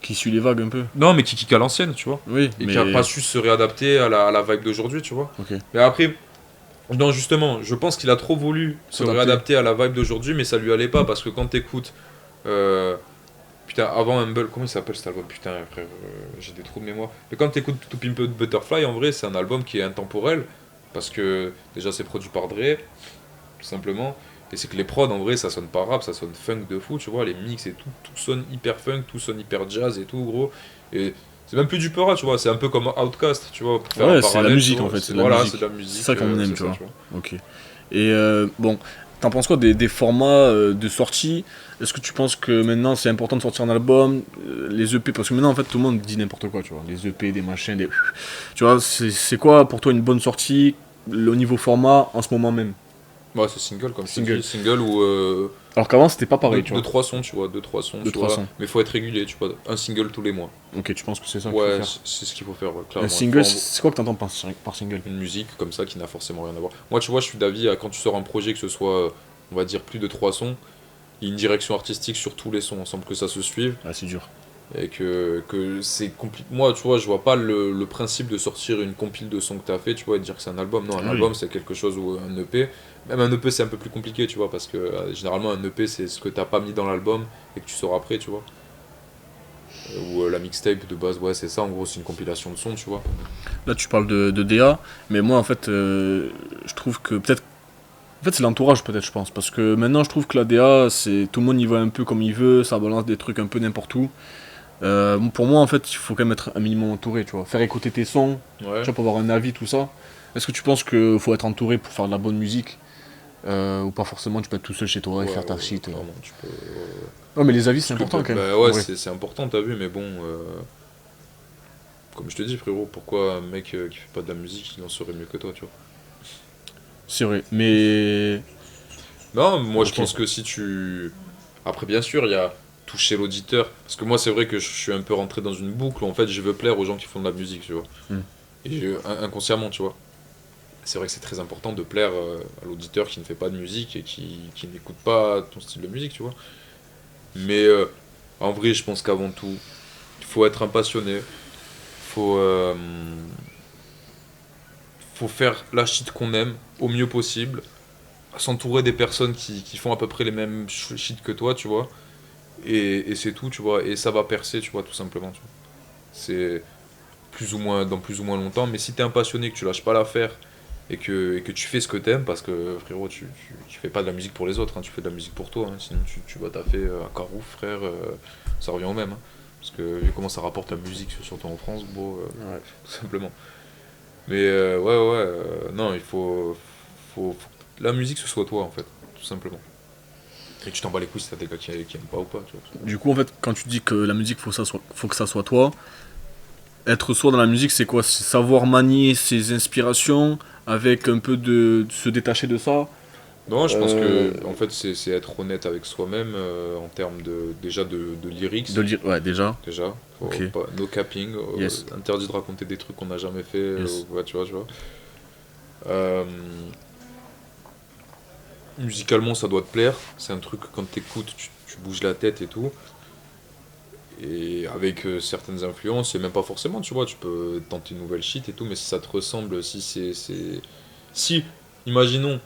Qui suit les vagues un peu. Non, mais qui kick à l'ancienne, tu vois, Oui, et mais. qui a pas su se réadapter à la vibe d'aujourd'hui, tu vois. Ok. Mais après, non, justement, je pense qu'il a trop voulu se S'adapter. réadapter à la vibe d'aujourd'hui, mais ça lui allait pas parce que quand t'écoutes. Putain, avant Humble, comment il s'appelle cet album? Putain, frère, j'ai des trous de mémoire. Mais quand t'écoutes To Pimp a Butterfly, en vrai, c'est un album qui est intemporel parce que déjà c'est produit par Dre, tout simplement. Et c'est que les prods, en vrai, ça sonne pas rap, ça sonne funk de fou, tu vois. Les mix et tout sonne hyper funk, tout sonne hyper jazz et tout, gros. Et c'est même plus du peur, tu vois. C'est un peu comme Outkast, tu vois. Pour faire Ouais, un c'est la parallèle, musique, tu vois. en fait, c'est de la Voilà, musique. c'est de la musique. C'est ça qu'on aime, c'est tu vois. vois. Ok. Et bon, t'en penses quoi des formats de sortie? Est-ce que tu penses que maintenant c'est important de sortir un album, les EP, parce que maintenant en fait tout le monde dit n'importe quoi, tu vois, les EP, des machins, des... Tu vois, c'est quoi pour toi une bonne sortie, au niveau format, en ce moment même? Ouais, c'est single, comme je te Single. dis. Single ou. Alors qu'avant c'était pas pareil, tu vois. 2-3 sons, tu vois. 2-3 sons, Deux, tu trois vois. sons. Mais faut être régulier, tu vois. Un single tous les mois. Ok, tu penses que c'est ça qu'il faut Ouais, faire? c'est ce qu'il faut faire, ouais, Un clairement. single, Il faut c'est quoi que t'entends par single? une musique comme ça qui n'a forcément rien à voir. Moi, tu vois, je suis d'avis, quand tu sors un projet, que ce soit, on va dire, plus de 3 sons, il y a une direction artistique sur tous les sons ensemble, que ça se suive. Ah, c'est dur. Et que c'est compliqué. Moi, tu vois, je vois pas le principe de sortir une compile de sons que t'as fait, tu vois, et de dire que c'est un album. Non, un Oui. album, c'est quelque chose, ou un EP. Même un EP, c'est un peu plus compliqué, tu vois, parce que généralement, un EP, c'est ce que t'as pas mis dans l'album et que tu sors après, tu vois. Ou la mixtape de base, ouais, c'est ça, en gros, c'est une compilation de sons, tu vois. Là tu parles de DA, mais moi en fait je trouve que peut-être... En fait c'est l'entourage peut-être je pense, parce que maintenant je trouve que la DA, c'est tout le monde y va un peu comme il veut, ça balance des trucs un peu n'importe où. Pour moi en fait il faut quand même être un minimum entouré, tu vois. Faire écouter tes sons, Ouais. tu vois, pour avoir un avis, tout ça. Est-ce que tu penses qu'il faut être entouré pour faire de la bonne musique ou pas forcément, tu peux être tout seul chez toi et faire ta shit clairement, tu peux. Ouais mais les avis c'est important quand même. Bah en ouais, vrai. c'est important, t'as vu, mais bon. Comme je te dis, frérot, pourquoi un mec qui fait pas de la musique, il en saurait mieux que toi, tu vois? C'est vrai, mais... Non, moi je Ok. pense que si tu. Après, bien sûr, il y a toucher l'auditeur. Parce que moi, c'est vrai que je suis un peu rentré dans une boucle où en fait, je veux plaire aux gens qui font de la musique, tu vois. Mm. Et inconsciemment, tu vois. C'est vrai que c'est très important de plaire à l'auditeur qui ne fait pas de musique et qui n'écoute pas ton style de musique, tu vois. Mais en vrai, je pense qu'avant tout, il faut être un passionné. Faut, euh, faut faire la shit qu'on aime au mieux possible. S'entourer des personnes qui font à peu près les mêmes shit que toi, tu vois. Et c'est tout, tu vois. Et ça va percer, tu vois, tout simplement. Tu vois. C'est plus ou moins, dans plus ou moins longtemps. Mais si t'es un passionné, que tu lâches pas l'affaire et que tu fais ce que t'aimes, parce que frérot, tu fais pas de la musique pour les autres, hein, tu fais de la musique pour toi. Hein, sinon, tu vas taffer à Carouf, frère. Ça revient au même. Hein. Parce que vu comment ça rapporte la musique, surtout en France, gros, tout simplement. Mais non, faut que la musique ce soit toi en fait, tout simplement. Et tu t'en bats les couilles si t'as des gars qui aiment pas ou pas, tu vois. Du coup, en fait, quand tu dis que la musique, faut que ça soit toi, être soi dans la musique, c'est quoi? C'est savoir manier ses inspirations avec un peu de se détacher de ça. Non, je pense Euh, que en fait c'est être honnête avec soi-même en termes déjà de lyrics. De le dire, ouais, déjà. Déjà, faut Ok. pas, no capping, Yes. interdit de raconter des trucs qu'on n'a jamais fait, Yes. ouais, tu vois. Euh, musicalement, ça doit te plaire. C'est un truc, quand t'écoutes, tu bouges la tête et tout. Et avec certaines influences, et même pas forcément, tu vois, tu peux tenter une nouvelle shit et tout, mais si ça te ressemble, Si, imaginons,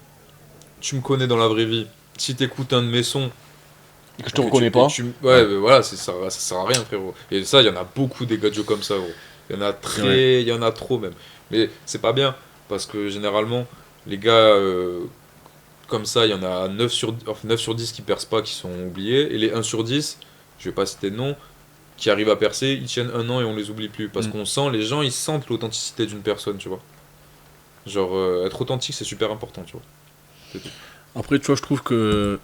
tu me connais dans la vraie vie, si t'écoutes un de mes sons, et que je te reconnais pas. Ouais, mais voilà, ça sert à rien, frérot. Et ça, il y en a beaucoup des gadgets comme ça, gros. Il y en a il y en a trop même. Mais c'est pas bien, parce que généralement, les gars comme ça, il y en a 9 sur 10 qui percent pas, qui sont oubliés. Et les 1 sur 10, je vais pas citer de nom, qui arrivent à percer, ils tiennent 1 an et on les oublie plus. Parce qu'on sent, les gens, ils sentent l'authenticité d'une personne, tu vois. Genre, être authentique, c'est super important, tu vois. C'est tout. Après, tu vois, je trouve que.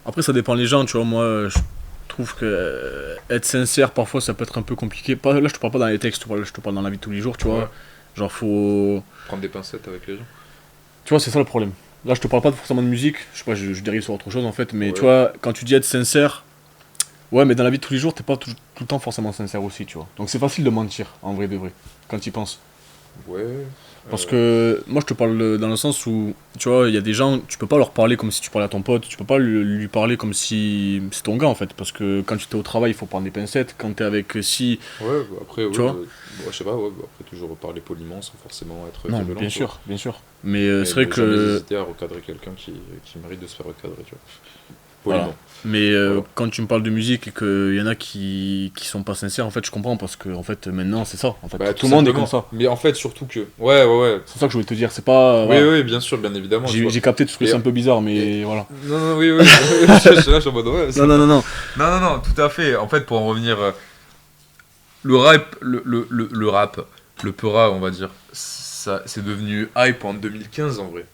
Après, ça dépend des gens, tu vois. Moi, je trouve que être sincère, parfois, ça peut être un peu compliqué. Là, je te parle pas dans les textes, tu vois, là, je te parle dans la vie de tous les jours, tu vois. Ouais. Genre, faut. Prendre des pincettes avec les gens. Tu vois, c'est ça le problème. Là, je te parle pas forcément de musique, je sais pas, je dérive sur autre chose en fait, mais Ouais. tu vois, quand tu dis être sincère, ouais, mais dans la vie de tous les jours, t'es pas tout le temps forcément sincère aussi, tu vois. Donc c'est facile de mentir, en vrai de vrai, quand tu y penses. Ouais. Parce que moi, je te parle dans le sens où, tu vois, il y a des gens, tu peux pas leur parler comme si tu parlais à ton pote, tu peux pas lui parler comme si c'est ton gars en fait, parce que quand tu es au travail, il faut prendre des pincettes, quand t'es avec si. Ouais, bah après, Tu vois je sais pas, ouais, bah après, toujours parler poliment sans forcément être Non, virulent, bien quoi. sûr, bien sûr. Mais Mais c'est vrai ne jamais que. hésiter à recadrer quelqu'un qui mérite de se faire recadrer, tu vois. Voilà. Poliment. Mais Voilà. quand tu me parles de musique et qu'il y en a qui sont pas sincères, en fait, je comprends parce que en fait, maintenant, c'est ça. En fait, Bah, tout le monde est simplement. comme ça. Mais en fait, surtout que. Ouais. C'est ça que je voulais te dire. C'est pas. Oui, Voilà. oui, bien sûr, bien évidemment. tu J'ai vois. j'ai capté tout ce que Et- c'est un peu bizarre, mais voilà. Non, oui. Je suis là, je suis en mode, ouais. Non. Non, tout à fait. En fait, pour en revenir. Le rap, le peura, on va dire, ça, c'est devenu hype en 2015 en vrai.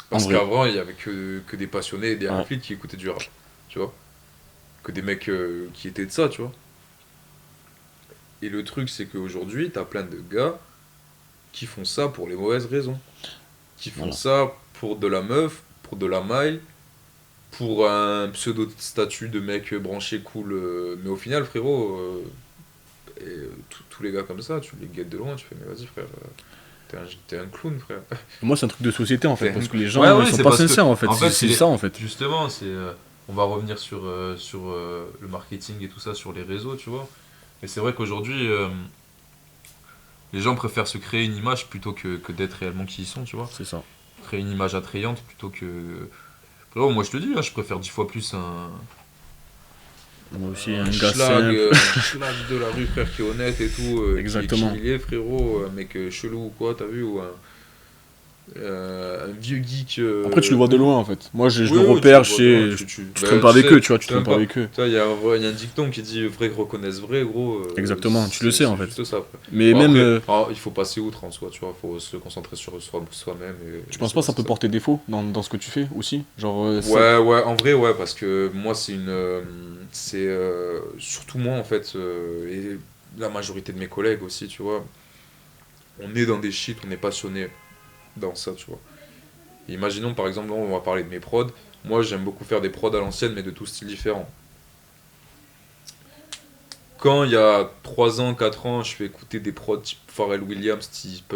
Parce En vrai. qu'avant, il y avait que des passionnés et des Ouais. athlétes qui écoutaient du rap, tu vois. Que des mecs qui étaient de ça, tu vois. Et le truc, c'est qu'aujourd'hui, t'as plein de gars qui font ça pour les mauvaises raisons. Qui font Voilà. ça pour de la meuf, pour de la maille, pour un pseudo-statut de mec branché cool. Mais au final, frérot, tous les gars comme ça, tu les guettes de loin, tu fais, mais vas-y, frère, t'es un clown, frère. Moi, c'est un truc de société en fait, Ouais. parce que les gens Ouais, ils sont c'est pas parce que- sincères en fait. en fait, C'est c'est- ça en fait. Justement, on va revenir sur le marketing et tout ça, sur les réseaux, tu vois. Et c'est vrai qu'aujourd'hui, les gens préfèrent se créer une image plutôt que d'être réellement qui ils sont, tu vois. C'est ça. Créer une image attrayante plutôt que... Frérot, moi je te dis, hein, je préfère 10 fois plus Moi aussi, un un gars schlag, simple. un schlag de la rue, frère, qui est honnête et tout, Exactement. qui est frérot, un mec chelou ou quoi, t'as vu, ou un vieux geek. Après, tu le vois de loin en fait. Moi, je oui, le oui, repère tu le vois de loin, chez. Tu bah, traînes pas avec sais, eux, tu vois, tu sais traînes pas même avec eux. Tu vois, il y a un dicton qui dit vrai que reconnaissent vrai, gros. Exactement, tu le sais, en fait. C'est juste ça, frère. Mais Bon, même. après, il faut passer outre en soi, tu vois, faut se concentrer sur soi-même. Tu penses pas que ça peut porter défaut dans ce que tu fais aussi? Genre. Ouais, en vrai, ouais, parce que moi, c'est surtout moi, en fait, et la majorité de mes collègues aussi, tu vois, on est dans des shit, on est passionné dans ça, tu vois. Et imaginons, par exemple, là, on va parler de mes prods. Moi, j'aime beaucoup faire des prods à l'ancienne, mais de tous styles différents. Quand il y a 3 ans, 4 ans, je fais écouter des prods type Pharrell Williams, type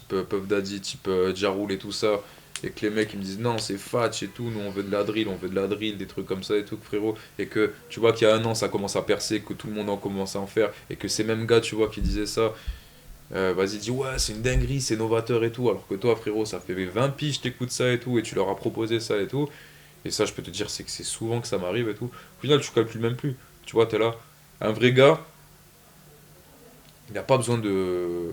Puff Daddy, type Ja Rule et tout ça, et que les mecs ils me disent non, c'est fatch et tout, nous on veut de la drill, des trucs comme ça et tout, frérot, et que tu vois qu'il y a 1 an ça commence à percer, que tout le monde en commence à en faire, et que ces mêmes gars, tu vois, qui disaient ça, vas-y, dis ouais, c'est une dinguerie, c'est novateur et tout, alors que toi, frérot, ça fait 20 piges, t'écoutes ça et tout, et tu leur as proposé ça et tout, et ça, je peux te dire, c'est que c'est souvent que ça m'arrive et tout. Au final, tu calcules même plus, tu vois, t'es là. Un vrai gars, il n'a pas besoin de.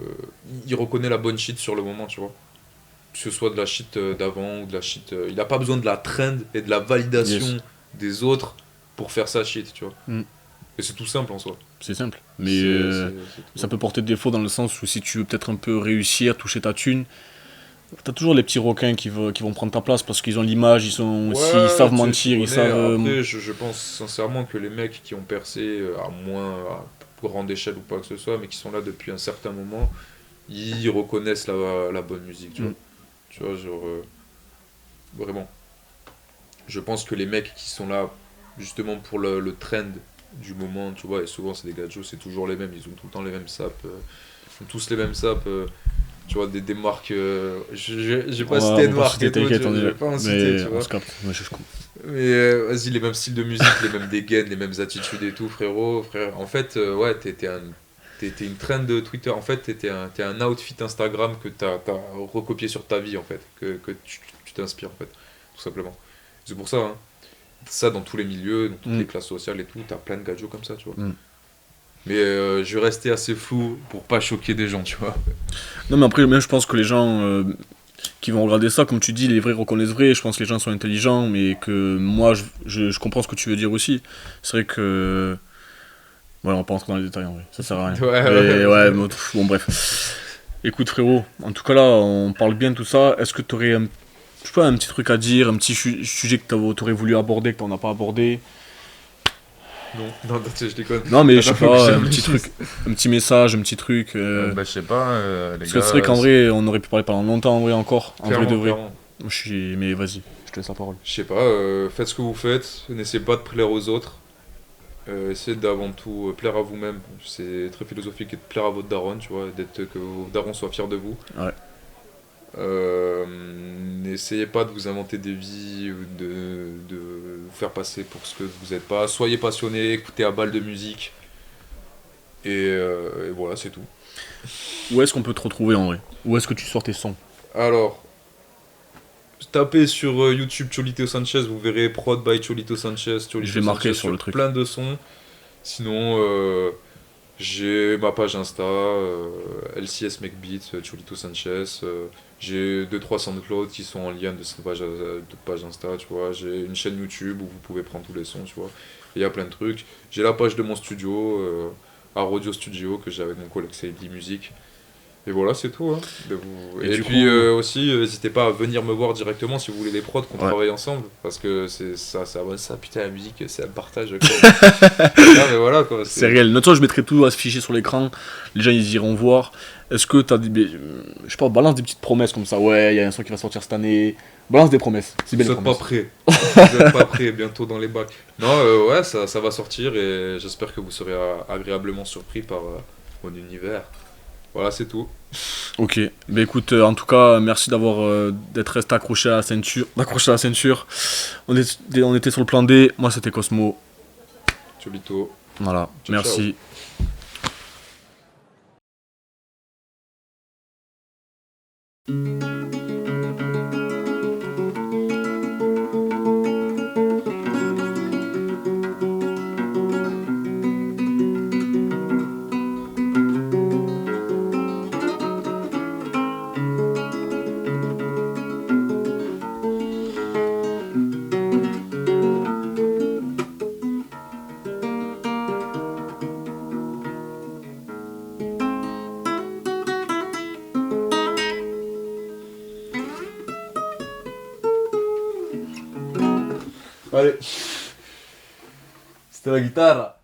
Il reconnaît la bonne shit sur le moment, tu vois. Que ce soit de la shit d'avant ou de la shit. Il n'a pas besoin de la trend et de la validation Yes. des autres pour faire sa shit, tu vois. Mm. Et c'est tout simple en soi. C'est simple. Mais C'est tout. ça peut porter défaut dans le sens où si tu veux peut-être un peu réussir, toucher ta thune, t'as toujours les petits requins qui vont prendre ta place parce qu'ils ont l'image, ils savent mentir, ils savent. Après, je pense sincèrement que les mecs qui ont percé à grande échelle ou pas que ce soit, mais qui sont là depuis un certain moment, ils reconnaissent la bonne musique, tu vois. Mm. Tu vois, genre. Vraiment. Je pense que les mecs qui sont là, justement pour le trend du moment, tu vois, et souvent c'est des gadgets, c'est toujours les mêmes, ils ont tout le temps les mêmes saps, ils ont tous les mêmes saps, tu vois, des marques. J'ai pas cité de on va marque citer, et tout, t'inquiète, je vais pas en citer, mais tu on vois. se capte. Ouais, je comprends. Mais vas-y, les mêmes styles de musique, les mêmes dégaines, les mêmes attitudes et tout, frérot. Frère. En fait, ouais, t'étais une trend de Twitter. En fait, t'es un outfit Instagram que t'as recopié sur ta vie, en fait. Que tu t'inspires, en fait. Tout simplement. C'est pour ça, hein. Ça, dans tous les milieux, dans toutes Mm. les classes sociales et tout, t'as plein de gadgets comme ça, tu vois. Mm. Mais je vais rester assez flou pour pas choquer des gens, tu vois. Non, mais après, même je pense que les gens qui vont regarder ça, comme tu dis, les vrais reconnaissent vrai. Je pense que les gens sont intelligents, mais que moi, je comprends ce que tu veux dire aussi. C'est vrai que. Ouais, on va pas rentrer dans les détails en vrai, ça sert à rien. Ouais, Mais, ouais. mais, bon, bref. Écoute, frérot, en tout cas là, on parle bien de tout ça. Est-ce que t'aurais je sais pas, un petit truc à dire, un petit sujet que t'aurais voulu aborder, que t'en as pas abordé? Non, tu sais, je déconne. Non, mais je sais Attends, faut que pas, je un petit réfléchisse. truc, un petit message, un petit truc. Bah, je sais pas, les Parce gars. que c'est vrai qu'en vrai, on aurait pu parler pendant longtemps en vrai encore, en vrai de clairement, vrai. clairement. Moi, mais vas-y, je te laisse la parole. Je sais pas, faites ce que vous faites, n'essayez pas de plaire aux autres. Essayez d'avant tout plaire à vous-même. C'est très philosophique et de plaire à votre daronne, tu vois, que vos darons soient fiers de vous. Ouais. N'essayez pas de vous inventer des vies ou de vous faire passer pour ce que vous n'êtes pas. Soyez passionné, écoutez à balle de musique. Et voilà, c'est tout. Où est-ce qu'on peut te retrouver en vrai? Où est-ce que tu sors tes sons? Alors, tapez sur YouTube Cholito Sanchez, vous verrez prod by Cholito Sanchez. Cholito Je vais marquer Sanchez sur le truc. plein de sons. Sinon, j'ai ma page Insta, LCS Make Beats, Cholito Sanchez. J'ai 2-3 SoundCloud qui sont en lien de cette page Insta, tu vois. J'ai une chaîne YouTube où vous pouvez prendre tous les sons, tu vois. Il y a plein de trucs. J'ai la page de mon studio, Arodio Studio, que j'ai avec mon collègue Saïdi Music. Et voilà, c'est tout. Hein. Et Et du puis coup- aussi, n'hésitez pas à venir me voir directement si vous voulez les prods, qu'on Ouais. travaille ensemble. Parce que c'est ça, putain, la musique, c'est un partage. Quoi. Non, mais voilà, quoi. C'est réel. Notre je mettrai tout affiché sur l'écran. Les gens, ils iront voir. Est-ce que t'as je sais pas, balance des petites promesses comme ça. Ouais, il y a un son qui va sortir cette année. Balance des promesses. C'est Vous bien les n'êtes pas promesses. prêts. Vous n'êtes pas prêts, bientôt dans les bacs. Non, ouais, ça va sortir et j'espère que vous serez agréablement surpris par mon univers. Voilà, c'est tout. Ok. Bah écoute, en tout cas, merci d'être resté accroché à la ceinture. D'accrocher à la ceinture. On était sur le plan D. Moi, c'était Cosmo. Cholito. Voilà. Ciao, Merci. Allez. C'était la guitare.